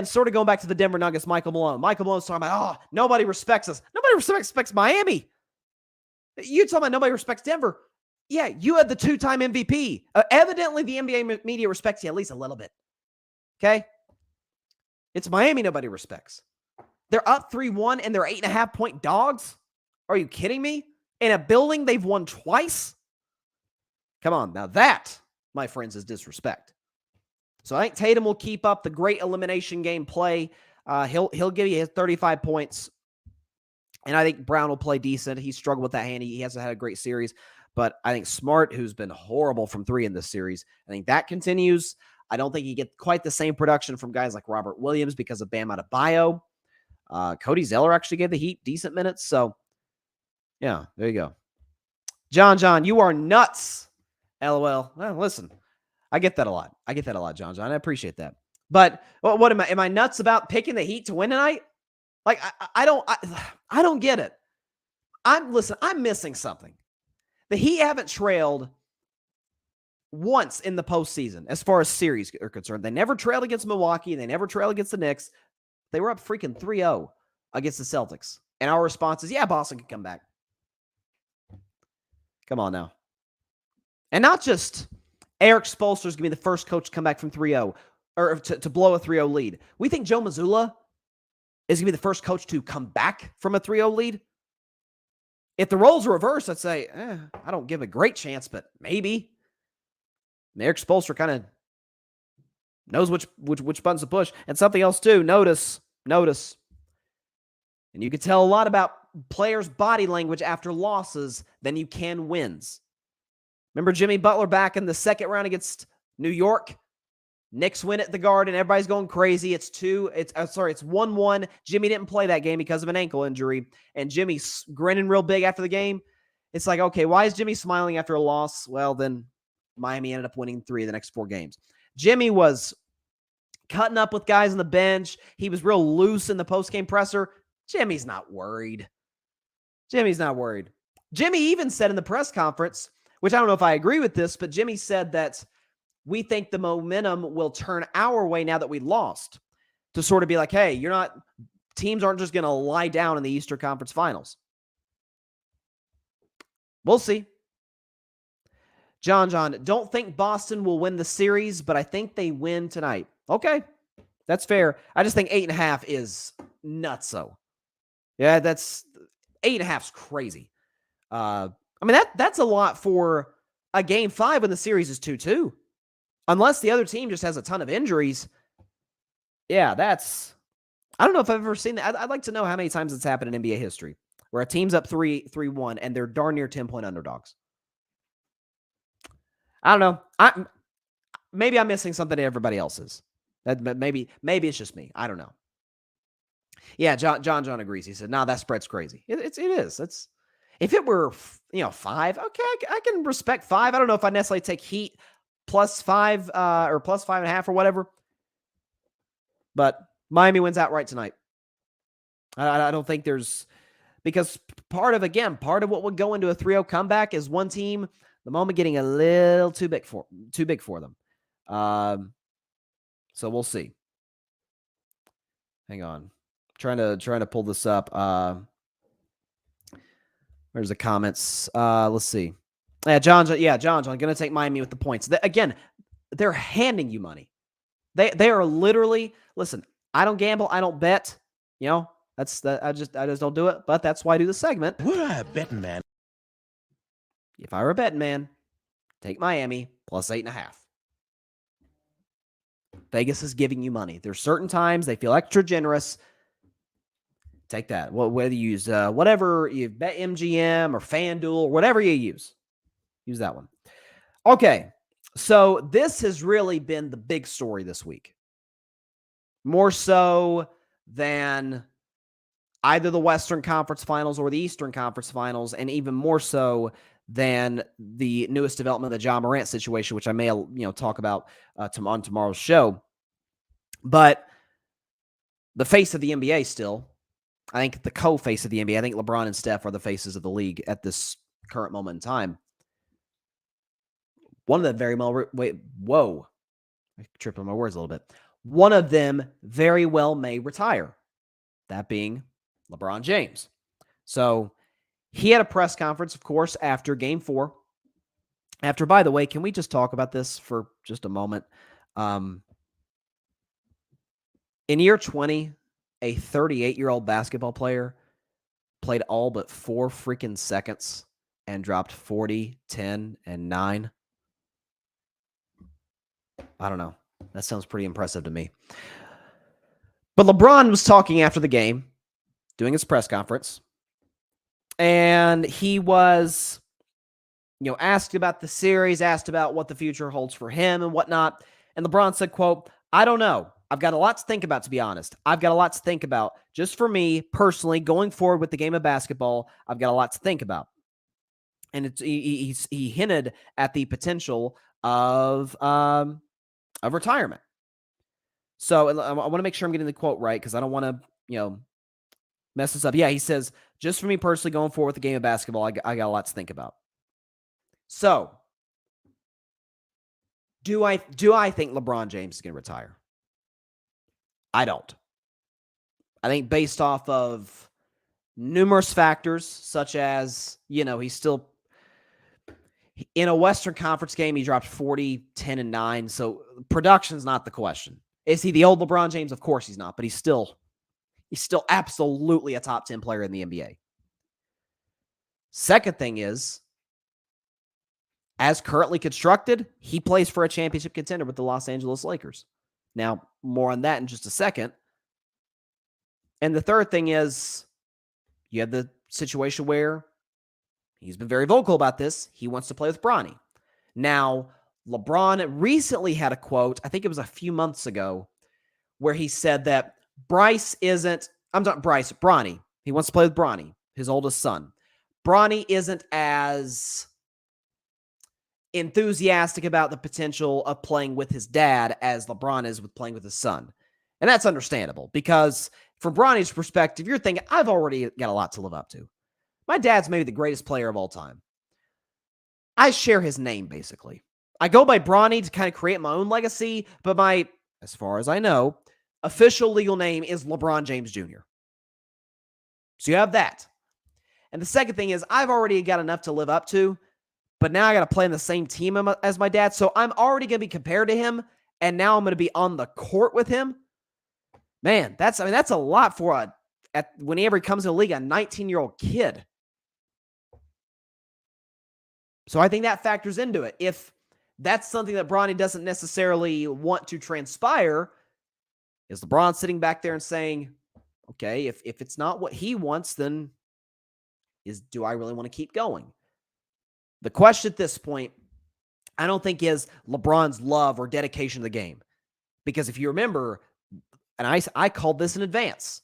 sort of going back to the Denver Nuggets, Michael Malone. Michael Malone's talking about, oh, nobody respects us. Nobody respects Miami. You talking about nobody respects Denver. Yeah, you had the 2-time MVP. Evidently, the NBA media respects you at least a little bit. Okay? It's Miami nobody respects. They're up 3-1 and they're 8.5-point dogs? Are you kidding me? In a building they've won twice? Come on. Now that, my friends, is disrespect. So I think Tatum will keep up the great elimination game play. He'll give you his 35 points. And I think Brown will play decent. He struggled with that hand. He hasn't had a great series. But I think Smart, who's been horrible from 3 in this series, I think that continues. I don't think you get quite the same production from guys like Robert Williams because of Bam Adebayo. Cody Zeller actually gave the Heat decent minutes. So, yeah, there you go. John, you are nuts. LOL. Well, listen, I get that a lot. John. I appreciate that. But what am I nuts about picking the Heat to win tonight? Like, I don't get it. I'm missing something. The Heat haven't trailed once in the postseason as far as series are concerned. They never trailed against Milwaukee. They never trailed against the Knicks. They were up freaking 3-0 against the Celtics. And our response is, yeah, Boston can come back. Come on now. And not just Eric Spoelstra is going to be the first coach to come back from 3-0 or to blow a 3-0 lead. We think Joe Mazzulla is going to be the first coach to come back from a 3-0 lead. If the roles are reversed, I'd say, I don't give a great chance, but maybe. And Eric Spoelstra kind of knows which buttons to push. And something else too, notice. And you can tell a lot about players' body language after losses than you can wins. Remember Jimmy Butler back in the second round against New York? Knicks win at the Garden. Everybody's going crazy. It's 1-1. Jimmy didn't play that game because of an ankle injury, and Jimmy's grinning real big after the game. It's like, okay, why is Jimmy smiling after a loss? Well, then Miami ended up winning 3 of the next 4 games. Jimmy was cutting up with guys on the bench. He was real loose in the post-game presser. Jimmy's not worried. Jimmy's not worried. Jimmy even said in the press conference, which I don't know if I agree with this, but Jimmy said that we think the momentum will turn our way now that we lost, to sort of be like, hey, teams aren't just going to lie down in the Eastern Conference Finals. We'll see. John, don't think Boston will win the series, but I think they win tonight. Okay, that's fair. I just think 8.5 is nutso. Yeah, that's 8.5 is crazy. I mean, that's a lot for a game 5 when the series is 2-2. Unless the other team just has a ton of injuries. Yeah, I don't know if I've ever seen that. I'd like to know how many times it's happened in NBA history where a team's up 3-1 and they're darn near 10-point underdogs. I don't know. Maybe I'm missing something that everybody else is. Maybe it's just me. I don't know. Yeah, John agrees. He said, "No, that spread's crazy." It is. It's if it were 5, okay, I can respect 5. I don't know if I necessarily take Heat +5 or +5.5 or whatever. But Miami wins outright tonight. I don't think because part of what would go into a 3-0 comeback is one team, the moment getting a little too big for them. So we'll see. Hang on. Trying to pull this up. Where's the comments? Let's see. Yeah, John, going to take Miami with the points. Again, they're handing you money. They are literally, listen, I don't gamble, I don't bet. I just don't do it, but that's why I do the segment. Would I a betting man? If I were a betting man, take Miami +8.5. Vegas is giving you money. There's certain times they feel extra generous. Take that. Whether you use whatever you bet, MGM or FanDuel or whatever you use that one. Okay, so this has really been the big story this week, more so than either the Western Conference Finals or the Eastern Conference Finals, and even more so than the newest development of the John Morant situation, which I may talk about on tomorrow's show. But the face of the NBA still, I think the co-face of the NBA, I think LeBron and Steph are the faces of the league at this current moment in time. One of them I tripped on my words a little bit. One of them very well may retire. That being LeBron James. So he had a press conference, of course, after Game 4. By the way, can we just talk about this for just a moment? In year 20, a 38-year-old basketball player played all but 4 freaking seconds and dropped 40, 10, and 9. I don't know. That sounds pretty impressive to me. But LeBron was talking after the game, doing his press conference, and he was, asked about the series, asked about what the future holds for him and whatnot. And LeBron said, quote, "I don't know. I've got a lot to think about, to be honest. I've got a lot to think about. Just for me, personally, going forward with the game of basketball, I've got a lot to think about." And he hinted at the potential of retirement. So I want to make sure I'm getting the quote right because I don't want to, mess this up. Yeah, he says, "Just for me personally, going forward with the game of basketball, I got a lot to think about." So, do I think LeBron James is going to retire? I don't. I think based off of numerous factors, such as, he's still in a Western Conference game, he dropped 40, 10, and 9. So production's not the question. Is he the old LeBron James? Of course he's not, but he's still absolutely a top 10 player in the NBA. Second thing is, as currently constructed, he plays for a championship contender with the Los Angeles Lakers. Now, more on that in just a second. And the third thing is, you have the situation where he's been very vocal about this. He wants to play with Bronny. Now, LeBron recently had a quote, I think it was a few months ago, where he said that Bryce isn't, I'm not Bryce, Bronny. He wants to play with Bronny, his oldest son. Bronny isn't as enthusiastic about the potential of playing with his dad as LeBron is with playing with his son. And that's understandable because from Bronny's perspective, you're thinking, I've already got a lot to live up to. My dad's maybe the greatest player of all time. I share his name, basically. I go by Bronny to kind of create my own legacy, but my, as far as I know, official legal name is LeBron James Jr. So you have that. And the second thing is I've already got enough to live up to, but now I got to play in the same team as my dad. So I'm already going to be compared to him, and now I'm going to be on the court with him. Man, that's a lot for whenever he comes to the league, a 19-year-old kid. So I think that factors into it. If that's something that Bronny doesn't necessarily want to transpire, is LeBron sitting back there and saying, okay, if it's not what he wants, then do I really want to keep going? The question at this point, I don't think is LeBron's love or dedication to the game. Because if you remember, and I called this in advance.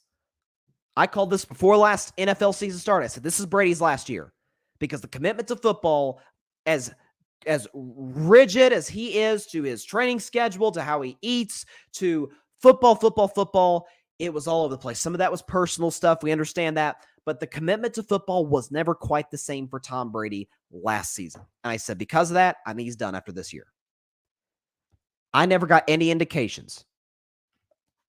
I called this before last NFL season started. I said, this is Brady's last year. Because the commitment to football, as rigid as he is to his training schedule, to how he eats, to football, it was all over the place. Some of that was personal stuff. We understand that. But the commitment to football was never quite the same for Tom Brady last season. And I said, because of that, I think he's done after this year. I never got any indications,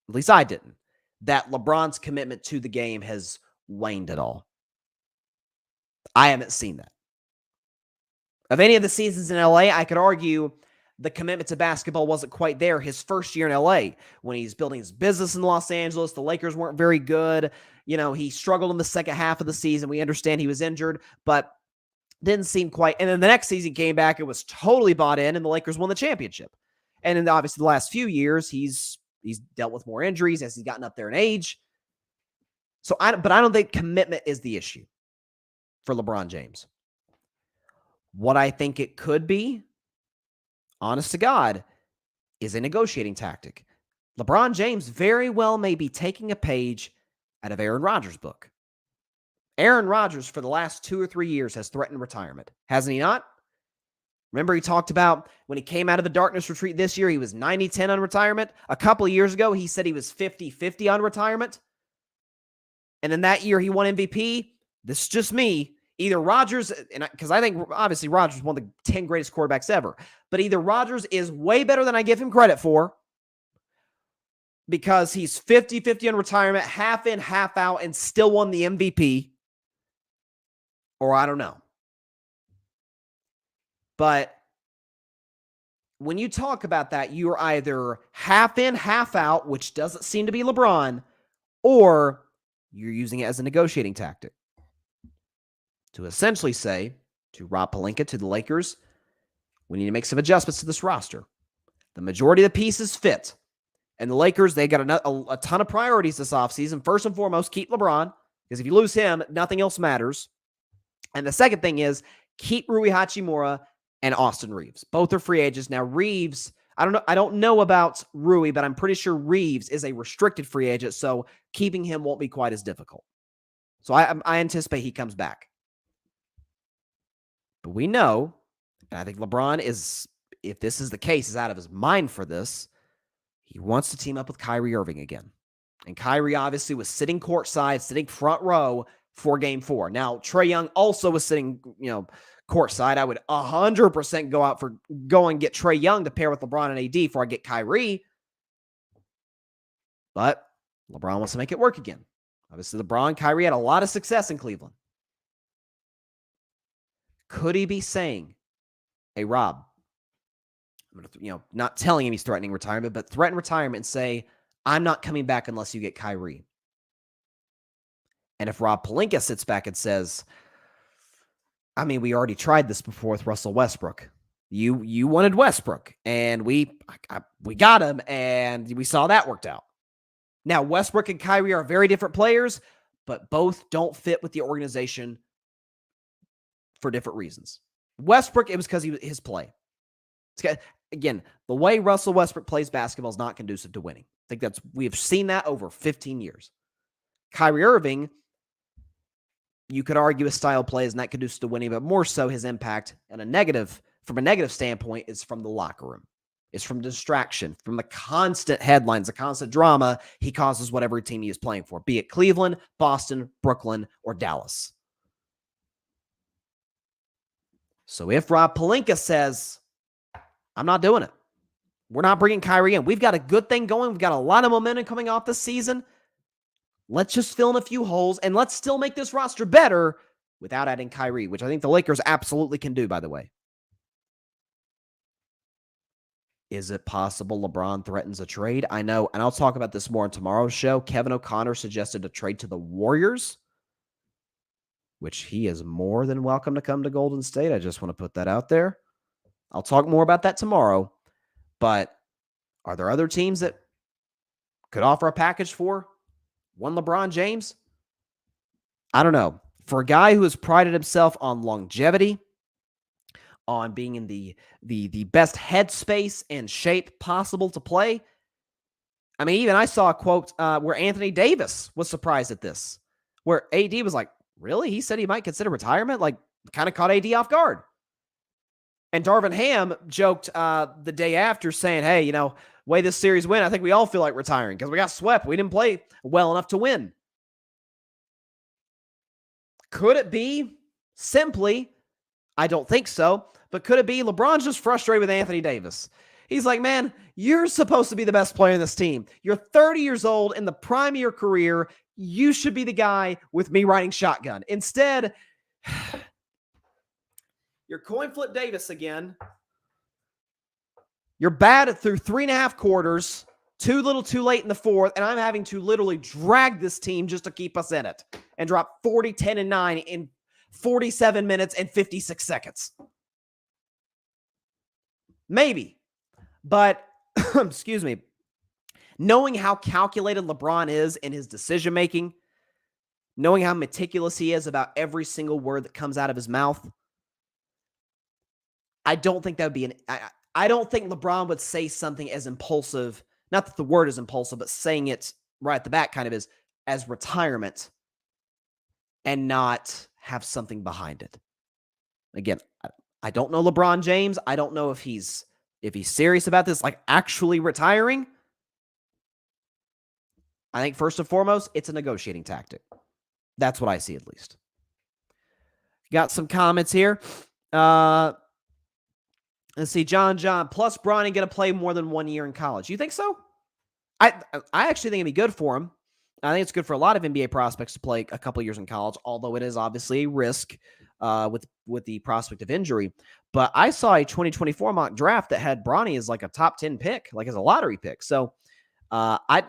at least I didn't, that LeBron's commitment to the game has waned at all. I haven't seen that. Of any of the seasons in LA, I could argue the commitment to basketball wasn't quite there his first year in LA when he's building his business in Los Angeles. The Lakers weren't very good. You know, he struggled in the second half of the season. We understand he was injured, but didn't seem quite. And then the next season came back. It was totally bought in, and the Lakers won the championship. And in obviously the last few years, he's dealt with more injuries as he's gotten up there in age. But I don't think commitment is the issue for LeBron James. What I think it could be, honest to God, is a negotiating tactic. LeBron James very well may be taking a page out of Aaron Rodgers' book. Aaron Rodgers, for the last 2 or 3 years, has threatened retirement. Hasn't he not? Remember, he talked about when he came out of the darkness retreat this year, he was 90-10 on retirement. A couple of years ago, he said he was 50-50 on retirement. And then that year, he won MVP. This is just me. Either Rodgers, because I think obviously Rodgers is one of the 10 greatest quarterbacks ever, but either Rodgers is way better than I give him credit for because he's 50-50 on retirement, half in, half out, and still won the MVP, or I don't know. But when you talk about that, you're either half in, half out, which doesn't seem to be LeBron, or you're using it as a negotiating tactic to essentially say to Rob Pelinka, to the Lakers, we need to make some adjustments to this roster. The majority of the pieces fit. And the Lakers, they got a ton of priorities this offseason. First and foremost, keep LeBron, because if you lose him, nothing else matters. And the second thing is keep Rui Hachimura and Austin Reeves. Both are free agents. Now, Reeves, I don't know about Rui, but I'm pretty sure Reeves is a restricted free agent, so keeping him won't be quite as difficult. So I anticipate he comes back. But we know, and I think LeBron is, if this is the case, is out of his mind for this. He wants to team up with Kyrie Irving again. And Kyrie obviously was sitting courtside, sitting front row for Game 4. Now, Trae Young also was sitting, courtside. I would 100% go and get Trae Young to pair with LeBron and AD before I get Kyrie. But LeBron wants to make it work again. Obviously, LeBron, Kyrie had a lot of success in Cleveland. Could he be saying, hey, Rob, I'm gonna, not telling him he's threatening retirement, but threaten retirement and say, I'm not coming back unless you get Kyrie. And if Rob Pelinka sits back and says, we already tried this before with Russell Westbrook. You wanted Westbrook, and we got him, and we saw that worked out. Now, Westbrook and Kyrie are very different players, but both don't fit with the organization for different reasons. Westbrook, it was because his play. Again, the way Russell Westbrook plays basketball is not conducive to winning. I think we've seen that over 15 years. Kyrie Irving, you could argue his style play is not conducive to winning, but more so his impact from a negative standpoint is from the locker room. It's from distraction, from the constant headlines, the constant drama he causes whatever team he is playing for, be it Cleveland, Boston, Brooklyn, or Dallas. So if Rob Pelinka says, I'm not doing it, we're not bringing Kyrie in, we've got a good thing going, we've got a lot of momentum coming off this season, let's just fill in a few holes, and let's still make this roster better without adding Kyrie, which I think the Lakers absolutely can do, by the way. Is it possible LeBron threatens a trade? I know, and I'll talk about this more on tomorrow's show. Kevin O'Connor suggested a trade to the Warriors, which he is more than welcome to come to Golden State. I just want to put that out there. I'll talk more about that tomorrow. But are there other teams that could offer a package for one LeBron James? I don't know. For a guy who has prided himself on longevity, on being in the best headspace and shape possible to play. I mean, even I saw a quote where Anthony Davis was surprised at this, where AD was like, really? He said he might consider retirement? Like, kind of caught AD off guard. And Darvin Ham joked the day after saying, hey, way this series went, I think we all feel like retiring because we got swept. We didn't play well enough to win. Could it be simply, I don't think so, but could it be LeBron's just frustrated with Anthony Davis? He's like, man, you're supposed to be the best player in this team. You're 30 years old in the prime of your career. You should be the guy with me riding shotgun. Instead, you're coin flip Davis again. You're bad through 3.5 quarters, too little too late in the fourth, and I'm having to literally drag this team just to keep us in it and drop 40, 10, and 9 in 47 minutes and 56 seconds. Maybe. But, excuse me, knowing how calculated LeBron is in his decision-making, knowing how meticulous he is about every single word that comes out of his mouth, I don't think that would be I don't think LeBron would say something as impulsive, not that the word is impulsive, but saying it right at the back kind of is, as retirement and not have something behind it. Again, I don't know LeBron James. I don't know if he's serious about this, like actually retiring. I think first and foremost, it's a negotiating tactic. That's what I see, at least. Got some comments here. Let's see, John, plus Bronny going to play more than 1 year in college. You think so? I actually think it'd be good for him. I think it's good for a lot of NBA prospects to play a couple years in college, although it is obviously a risk with the prospect of injury. But I saw a 2024 mock draft that had Bronny as like a top 10 pick, like as a lottery pick. So I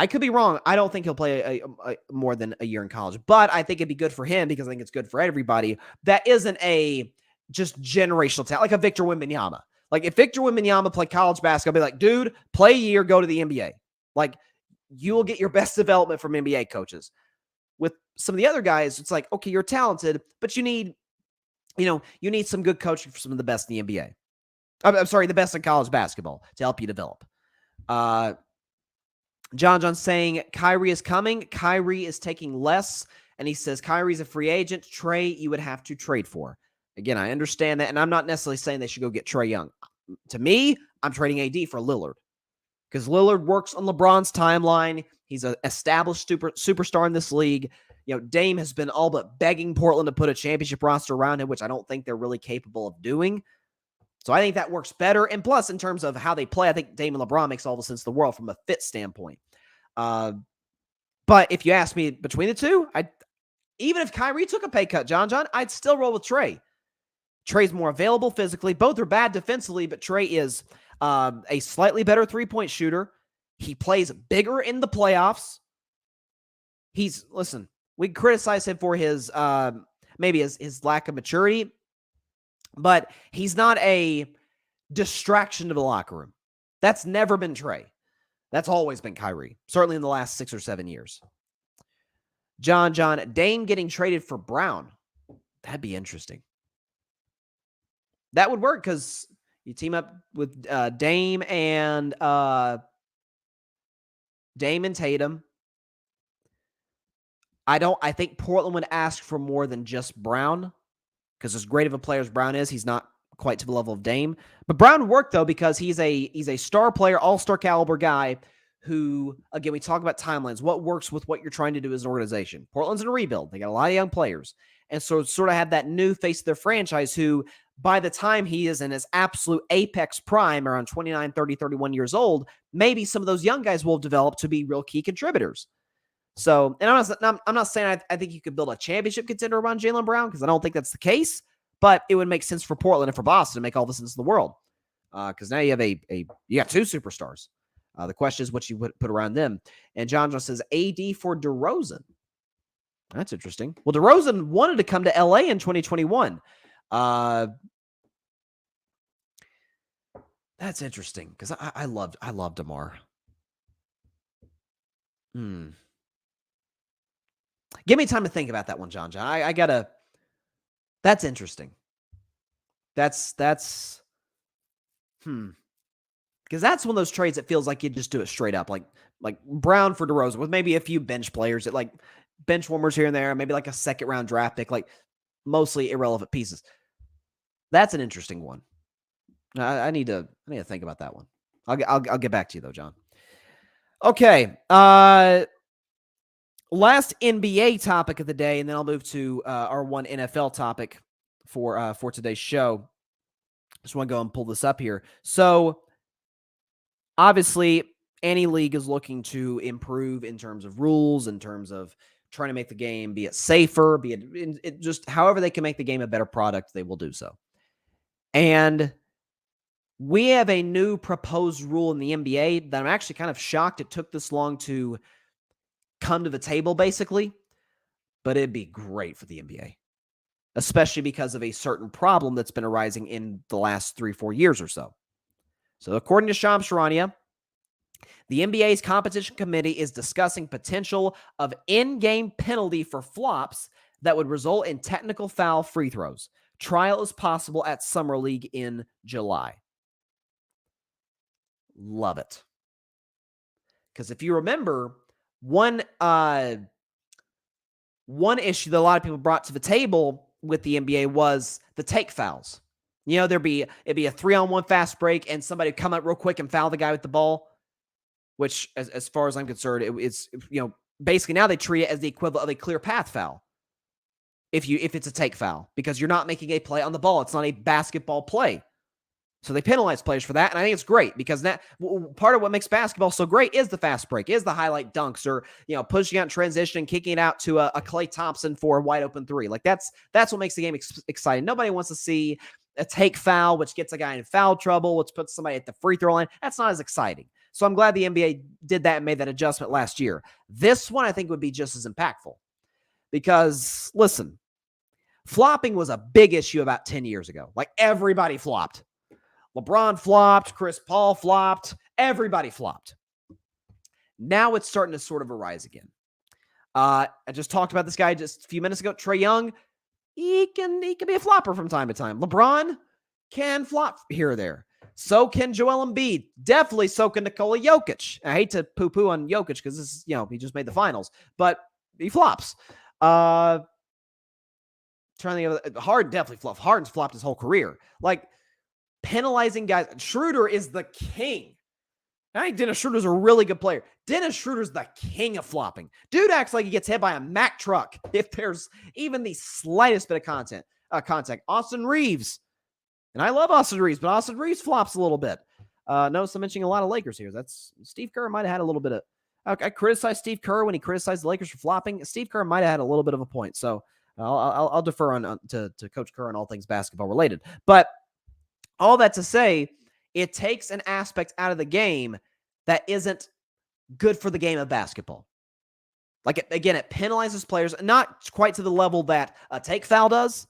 could be wrong. I don't think he'll play a more than a year in college, but I think it'd be good for him because I think it's good for everybody. That isn't a just generational talent, like a Victor Wembanyama. Like if Victor Wembanyama played college basketball, I'd be like, dude, play a year, go to the NBA. Like you will get your best development from NBA coaches. With some of the other guys, it's like, okay, you're talented, but you need some good coaching for some of the best in the NBA. I'm sorry, the best in college basketball to help you develop. John saying Kyrie is coming. Kyrie is taking less. And he says Kyrie's a free agent. Trae, you would have to trade for. Again, I understand that. And I'm not necessarily saying they should go get Trae Young. To me, I'm trading AD for Lillard. Because Lillard works on LeBron's timeline. He's an established superstar in this league. Dame has been all but begging Portland to put a championship roster around him, which I don't think they're really capable of doing. So I think that works better. And plus, in terms of how they play, I think Dame and LeBron makes all the sense in the world from a fit standpoint. But if you ask me between the two, even if Kyrie took a pay cut, John, I'd still roll with Trae. Trae's more available physically. Both are bad defensively, but Trae is a slightly better three-point shooter. He plays bigger in the playoffs. Listen, we criticize him for his maybe his lack of maturity, but he's not a distraction to the locker room. That's never been Trae. That's always been Kyrie, certainly in the last 6 or 7 years. John, Dame getting traded for Brown. That'd be interesting. That would work because You team up with Dame and Tatum. I think Portland would ask for more than just Brown, because as great of a player as Brown is, he's not quite to the level of Dame. But Brown worked, though, because he's a star player, all-star caliber guy who, again, we talk about timelines. What works with what you're trying to do as an organization? Portland's in a rebuild. They got a lot of young players. And so sort of have that new face of their franchise who, by the time he is in his absolute apex prime, around 29, 30, 31 years old, maybe some of those young guys will develop to be real key contributors. So, and I'm not saying I think you could build a championship contender around Jaylen Brown, because I don't think that's the case, but it would make sense for Portland and for Boston to make all the sense in the world. Because now you have you got two superstars. The question is what you would put around them. And John says AD for DeRozan. That's interesting. Well, DeRozan wanted to come to LA in 2021. That's interesting, because I loved DeMar. Give me time to think about that one, John. I gotta. That's interesting. That's because that's one of those trades that feels like you just do it straight up, like Brown for DeRozan with maybe a few bench players, like bench warmers here and there, maybe like a second round draft pick, like mostly irrelevant pieces. That's an interesting one. I need to think about that one. I'll get back to you though, John. Okay. Last NBA topic of the day, and then I'll move to our one NFL topic for today's show. Just want to go and pull this up here. So, obviously, any league is looking to improve in terms of rules, in terms of trying to make the game, be it safer, be it just however they can make the game a better product, they will do so. And we have a new proposed rule in the NBA that I'm actually kind of shocked it took this long to come to the table, basically, but it'd be great for the NBA, especially because of a certain problem that's been arising in the last 3-4 years or so. So according to Shams Charania, the NBA's competition committee is discussing potential of in-game penalty for flops that would result in technical foul free throws. Trial is possible at Summer League in July. Love it. Because if you remember, one issue that a lot of people brought to the table with the NBA was the take fouls. You know, it'd be a 3-on-1 fast break and somebody would come up real quick and foul the guy with the ball, which as far as I'm concerned, it's, you know, basically now they treat it as the equivalent of a clear path foul. If it's a take foul, because you're not making a play on the ball. It's not a basketball play. So they penalize players for that, and I think it's great because that part of what makes basketball so great is the fast break, is the highlight dunks, or pushing out in transition, kicking it out to a Klay Thompson for a wide open three. Like that's what makes the game exciting. Nobody wants to see a take foul, which gets a guy in foul trouble, which puts somebody at the free throw line. That's not as exciting. So I'm glad the NBA did that and made that adjustment last year. This one I think would be just as impactful because listen, flopping was a big issue about 10 years ago. Like everybody flopped. LeBron flopped, Chris Paul flopped, everybody flopped. Now it's starting to sort of arise again. I just talked about this guy just a few minutes ago, Trae Young. He can be a flopper from time to time. LeBron can flop here or there. So can Joel Embiid. Definitely so can Nikola Jokic. I hate to poo-poo on Jokic because this is, he just made the finals, but he flops. Trying to think of Harden definitely flopped. Harden's flopped his whole career. Like, penalizing guys. Schroeder is the king. I think Dennis Schroeder's a really good player. Dennis Schroeder's the king of flopping. Dude acts like he gets hit by a Mack truck if there's even the slightest bit of contact. Austin Reeves. And I love Austin Reeves, but Austin Reeves flops a little bit. Notice I'm mentioning a lot of Lakers here. That's Steve Kerr might have had a little bit of... I criticized Steve Kerr when he criticized the Lakers for flopping. Steve Kerr might have had a little bit of a point. So I'll defer to Coach Kerr on all things basketball related. But all that to say, it takes an aspect out of the game that isn't good for the game of basketball. Like, it penalizes players, not quite to the level that a take foul does,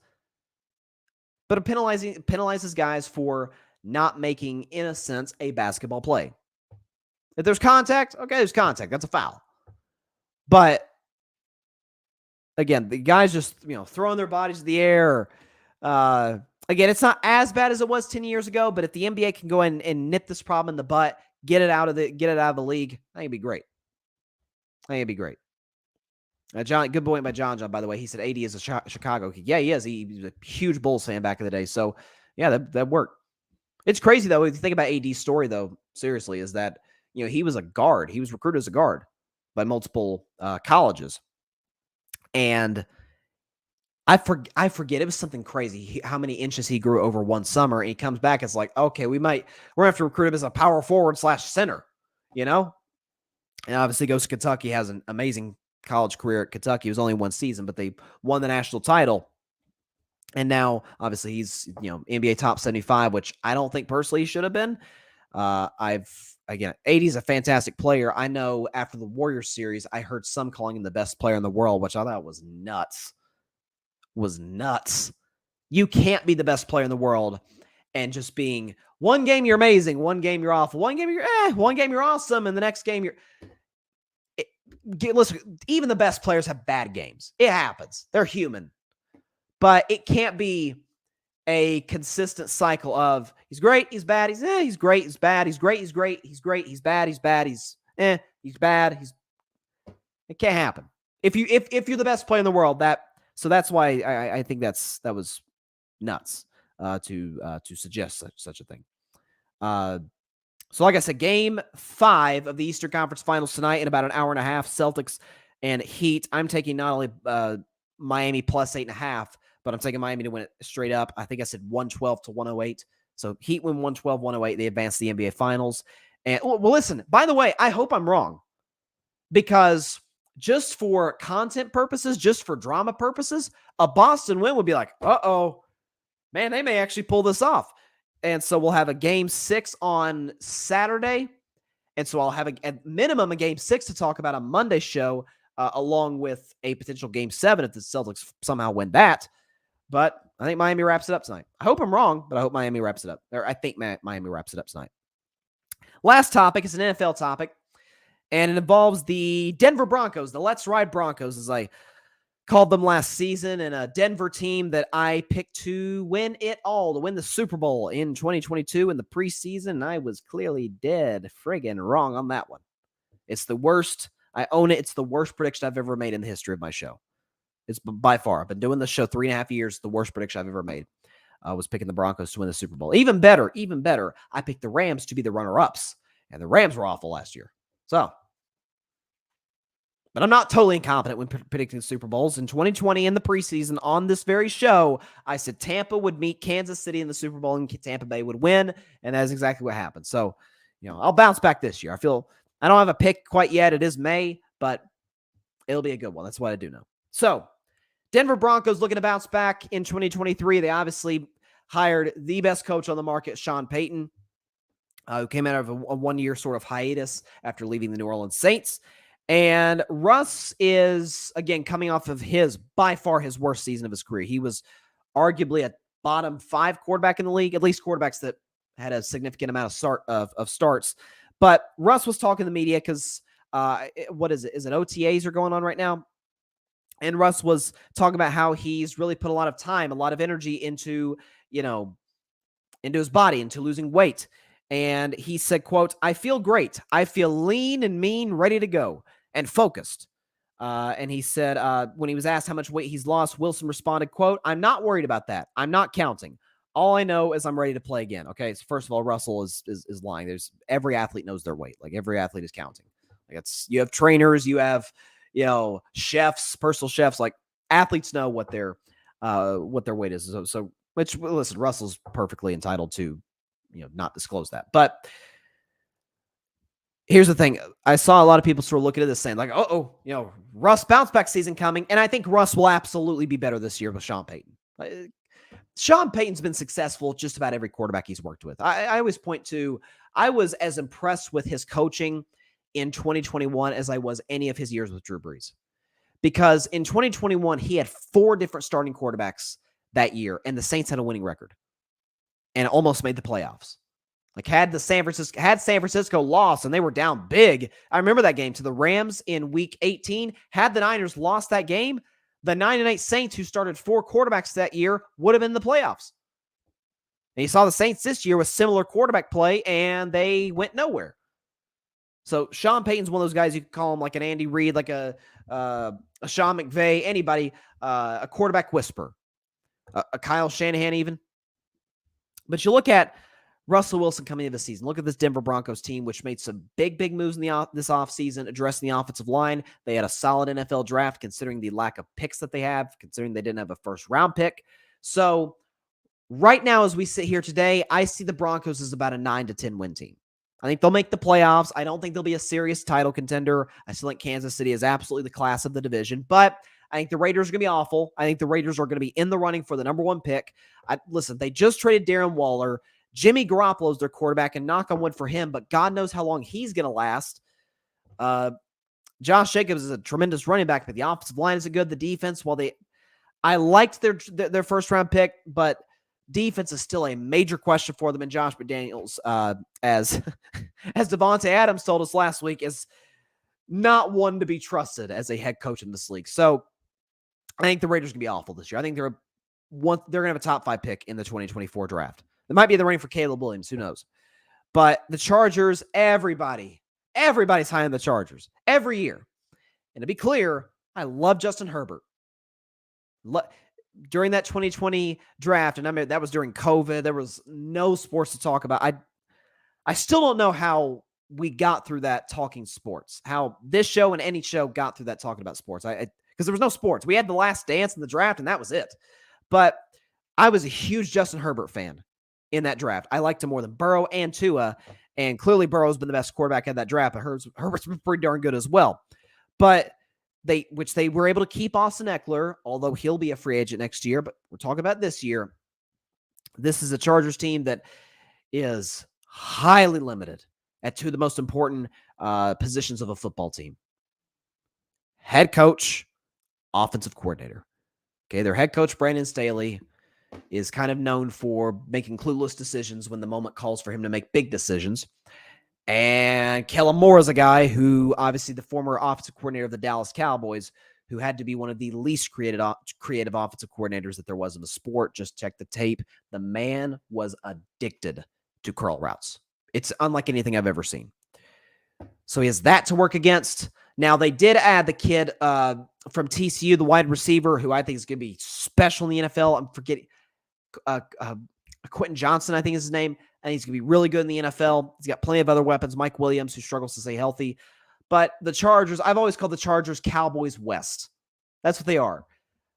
but it penalizes guys for not making, in a sense, a basketball play. If there's contact, okay, there's contact. That's a foul. But, again, the guys just, throwing their bodies in the air, Again, it's not as bad as it was 10 years ago, but if the NBA can go in and nip this problem in the butt, get it out of the league, I think it'd be great. I think it'd be great. John, good point by John, by the way. He said AD is a Chicago kid. Yeah, he is. He was a huge Bulls fan back in the day. So, yeah, that worked. It's crazy, though, if you think about AD's story, though, seriously, is that, he was a guard. He was recruited as a guard by multiple colleges. And I forget. It was something crazy how many inches he grew over one summer. And he comes back. It's like, okay, we're going to have to recruit him as a power forward / center, And obviously goes to Kentucky, has an amazing college career at Kentucky. It was only one season, but they won the national title. And now, obviously, he's, NBA top 75, which I don't think personally he should have been. Again, AD is a fantastic player. I know after the Warriors series, I heard some calling him the best player in the world, which I thought was nuts. You can't be the best player in the world and just being one game you're amazing, one game you're awful, one game you're awesome, and the next game listen, even the best players have bad games. It happens. They're human. But it can't be a consistent cycle of he's great, he's bad, he's great, he's bad, he's great, he's great, he's great, he's bad, he's bad, he's bad, it can't happen. If you're the best player in the world, that's why I think that was nuts to suggest such a thing. So like I said, game 5 of the Eastern Conference Finals tonight in about an hour and a half, Celtics and Heat. I'm taking not only Miami plus 8.5, but I'm taking Miami to win it straight up. I think I said 112 to 108. So Heat win 112, 108. They advance the NBA Finals. And well, listen, by the way, I hope I'm wrong, because just for content purposes, just for drama purposes, a Boston win would be like, uh-oh, man, they may actually pull this off. And so we'll have a game 6 on Saturday. And so I'll have at minimum a game 6 to talk about on Monday's show, along with a potential game 7 if the Celtics somehow win that. But I think Miami wraps it up tonight. I hope I'm wrong, but I hope Miami wraps it up. Or I think Miami wraps it up tonight. Last topic is an NFL topic, and it involves the Denver Broncos, the Let's Ride Broncos, as I called them last season, and a Denver team that I picked to win it all, to win the Super Bowl in 2022 in the preseason, and I was clearly dead friggin' wrong on that one. It's the worst. I own it. It's the worst prediction I've ever made in the history of my show. It's by far. I've been doing this show 3.5 years. The worst prediction I've ever made was picking the Broncos to win the Super Bowl. Even better, I picked the Rams to be the runner-ups, and the Rams were awful last year. So, but I'm not totally incompetent when predicting Super Bowls. In 2020, in the preseason, on this very show, I said Tampa would meet Kansas City in the Super Bowl, and Tampa Bay would win, and that is exactly what happened. So, I'll bounce back this year. I don't have a pick quite yet. It is May, but it'll be a good one. That's what I do know. So, Denver Broncos looking to bounce back in 2023. They obviously hired the best coach on the market, Sean Payton, who came out of a one-year sort of hiatus after leaving the New Orleans Saints. And Russ is, again, coming off of by far his worst season of his career. He was arguably a bottom 5 quarterback in the league, at least quarterbacks that had a significant amount of starts. But Russ was talking to the media because, what is it? Is it OTAs are going on right now? And Russ was talking about how he's really put a lot of time, a lot of energy into his body, into losing weight. And he said, quote, "I feel great. I feel lean and mean, ready to go, and focused." And he said, when he was asked how much weight he's lost, Wilson responded, quote, "I'm not worried about that. I'm not counting. All I know is I'm ready to play again." Okay, so first of all, Russell is lying. Every athlete knows their weight. Like, every athlete is counting. Like, you have trainers, you have chefs, personal chefs. Like, athletes know what their weight is. So which, listen, Russell's perfectly entitled to not disclose that. But here's the thing. I saw a lot of people sort of looking at this saying like, Russ bounce back season coming. And I think Russ will absolutely be better this year with Sean Payton. Sean Payton's been successful with just about every quarterback he's worked with. I always point to, I was as impressed with his coaching in 2021 as I was any of his years with Drew Brees. Because in 2021, he had 4 different starting quarterbacks that year, and the Saints had a winning record and almost made the playoffs. Like, had San Francisco lost and they were down big. I remember that game to the Rams in week 18. Had the Niners lost that game, the 9-8 Saints, who started 4 quarterbacks that year, would have been in the playoffs. And you saw the Saints this year with similar quarterback play, and they went nowhere. So Sean Payton's one of those guys you could call him like an Andy Reid, like a Sean McVay, anybody, a quarterback whisperer, a Kyle Shanahan even. But you look at Russell Wilson coming into the season. Look at this Denver Broncos team, which made some big moves in this offseason, addressing the offensive line. They had a solid NFL draft considering the lack of picks that they have, considering they didn't have a first-round pick. So right now, as we sit here today, I see the Broncos as about a 9 to 10 win team. I think they'll make the playoffs. I don't think they'll be a serious title contender. I still think Kansas City is absolutely the class of the division, but I think the Raiders are going to be awful. I think the Raiders are going to be in the running for the number one pick. Listen, they just traded Darren Waller. Jimmy Garoppolo is their quarterback, and knock on wood for him, but God knows how long he's going to last. Josh Jacobs is a tremendous running back, but the offensive line isn't good. The defense, I liked their first round pick, but defense is still a major question for them. And Josh McDaniels, as Devontae Adams told us last week, is not one to be trusted as a head coach in this league. So I think the Raiders are going to be awful this year. I think they're going to have a top 5 pick in the 2024 draft. They might be in the running for Caleb Williams. Who knows? But the Chargers, everybody's high on the Chargers every year. And to be clear, I love Justin Herbert. During that 2020 draft, and I mean, that was during COVID, there was no sports to talk about. I still don't know how we got through that talking sports, how this show and any show got through that talking about sports. Because there was no sports. We had The Last Dance in the draft, and that was it. But I was a huge Justin Herbert fan in that draft. I liked him more than Burrow and Tua, and clearly Burrow's been the best quarterback in that draft, but Herbert's been pretty darn good as well. But they were able to keep Austin Eckler, although he'll be a free agent next year, but we're talking about this year. This is a Chargers team that is highly limited at two of the most important positions of a football team. Head coach, offensive coordinator. Okay, their head coach, Brandon Staley, is kind of known for making clueless decisions when the moment calls for him to make big decisions. And Kellen Moore is a guy who, obviously the former offensive coordinator of the Dallas Cowboys, who had to be one of the least creative offensive coordinators that there was in the sport. Just check the tape. The man was addicted to curl routes. It's unlike anything I've ever seen. So he has that to work against. Now, they did add the kid from TCU, the wide receiver, who I think is going to be special in the NFL. I'm forgetting Quentin Johnson, I think is his name. And he's going to be really good in the NFL. He's got plenty of other weapons. Mike Williams, who struggles to stay healthy. But the Chargers, I've always called the Chargers Cowboys West. That's what they are.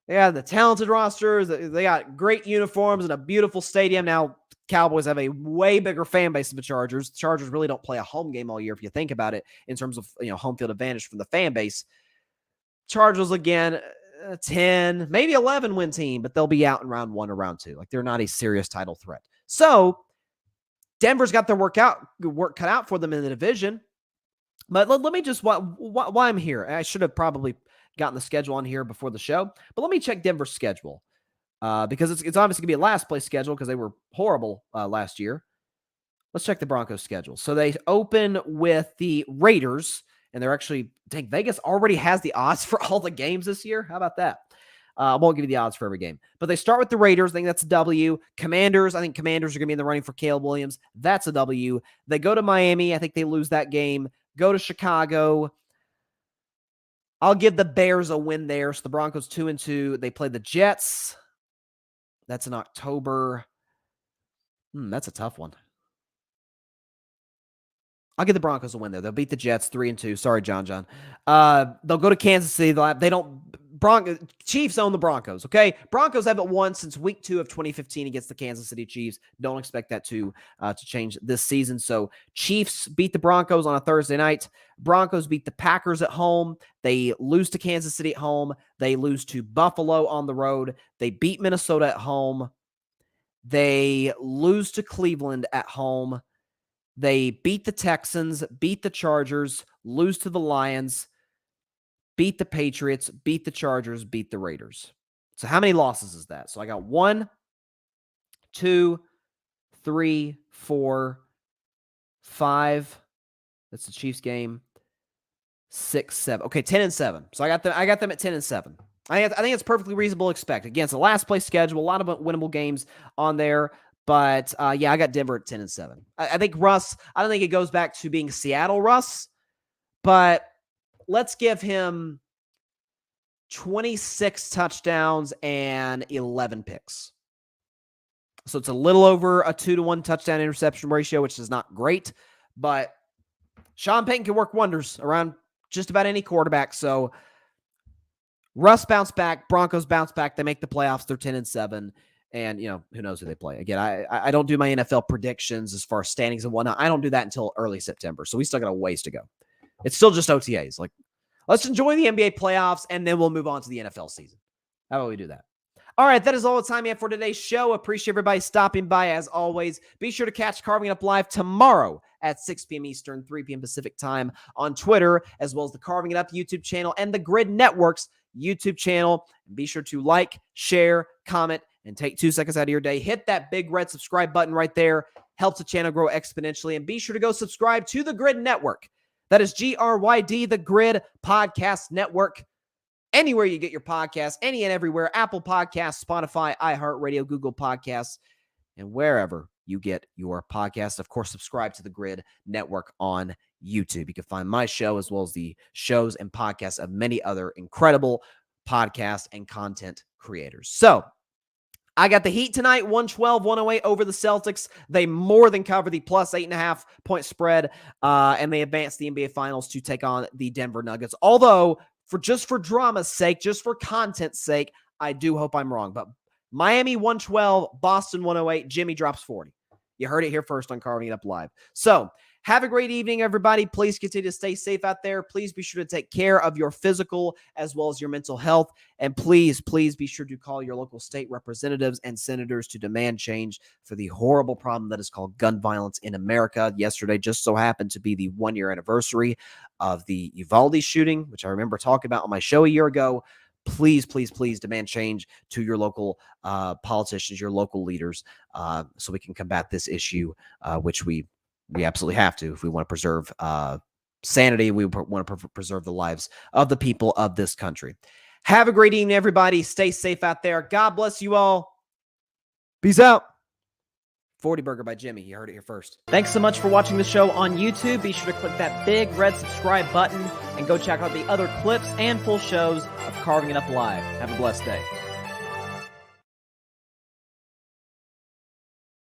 They got the talented rosters. They got great uniforms and a beautiful stadium. Now, Cowboys have a way bigger fan base than the Chargers. The Chargers really don't play a home game all year, if you think about it, in terms of home field advantage from the fan base. Chargers, again, 10, maybe 11 win team, but they'll be out in round 1 or round 2. Like, they're not a serious title threat. So Denver's got their work cut out for them in the division. But let me just, why I'm here. I should have probably gotten the schedule on here before the show. But let me check Denver's schedule. Because it's obviously going to be a last place schedule because they were horrible last year. Let's check the Broncos schedule. So they open with the Raiders, and they're actually, dang, Vegas already has the odds for all the games this year. How about that? I won't give you the odds for every game. But they start with the Raiders. I think that's a W. Commanders, I think Commanders are going to be in the running for Caleb Williams. That's a W. They go to Miami. I think they lose that game. Go to Chicago. I'll give the Bears a win there. So the Broncos 2-2. They play the Jets. That's in October. That's a tough one. I'll give the Broncos a win there. They'll beat the Jets 3-2. Sorry, John. They'll go to Kansas City. Chiefs own the Broncos, okay? Broncos haven't won since week 2 of 2015 against the Kansas City Chiefs. Don't expect that to change this season. So Chiefs beat the Broncos on a Thursday night. Broncos beat the Packers at home. They lose to Kansas City at home. They lose to Buffalo on the road. They beat Minnesota at home. They lose to Cleveland at home. They beat the Texans, beat the Chargers, lose to the Lions, beat the Patriots, beat the Chargers, beat the Raiders. So how many losses is that? So I got 1, 2, 3, 4, 5. That's the Chiefs game. 6, 7. Okay, 10-7. So I got them at 10-7. I think it's perfectly reasonable to expect. Again, it's a last place schedule, a lot of winnable games on there. But yeah, I got Denver at 10-7. I think Russ, I don't think it goes back to being Seattle Russ, but let's give him 26 touchdowns and 11 picks. So it's a little over a 2-to-1 touchdown interception ratio, which is not great, but Sean Payton can work wonders around just about any quarterback. So Russ bounce back, Broncos bounce back. They make the playoffs. They're 10-7. And, who knows who they play. Again, I don't do my NFL predictions as far as standings and whatnot. I don't do that until early September. So we still got a ways to go. It's still just OTAs. Like, let's enjoy the NBA playoffs, and then we'll move on to the NFL season. How about we do that? All right, that is all the time we have for today's show. Appreciate everybody stopping by, as always. Be sure to catch Carving It Up Live tomorrow at 6 p.m. Eastern, 3 p.m. Pacific time on Twitter, as well as the Carving It Up YouTube channel and the Grid Network's YouTube channel. And be sure to like, share, comment, and take 2 seconds out of your day. Hit that big red subscribe button right there. Helps the channel grow exponentially. And be sure to go subscribe to the Grid Network. That is GRYD, the Grid Podcast Network. Anywhere you get your podcasts, any and everywhere, Apple Podcasts, Spotify, iHeartRadio, Google Podcasts, and wherever you get your podcasts. Of course, subscribe to the Grid Network on YouTube. You can find my show as well as the shows and podcasts of many other incredible podcasts and content creators. So, I got the Heat tonight, 112-108 over the Celtics. They more than cover the plus 8.5 point spread, and they advance the NBA Finals to take on the Denver Nuggets. Although, for drama's sake, just for content's sake, I do hope I'm wrong. But Miami 112, Boston 108, Jimmy drops 40. You heard it here first on Carving It Up Live. So, have a great evening, everybody. Please continue to stay safe out there. Please be sure to take care of your physical as well as your mental health. And please be sure to call your local state representatives and senators to demand change for the horrible problem that is called gun violence in America. Yesterday just so happened to be the 1-year anniversary of the Uvalde shooting, which I remember talking about on my show a year ago. Please demand change to your local politicians, your local leaders, so we can combat this issue, which we absolutely have to if we want to preserve sanity. We want to preserve the lives of the people of this country. Have a great evening, everybody. Stay safe out there. God bless you all. Peace out. 40 Burger by Jimmy. You heard it here first. Thanks so much for watching the show on YouTube. Be sure to click that big red subscribe button and go check out the other clips and full shows of Carving It Up Live. Have a blessed day.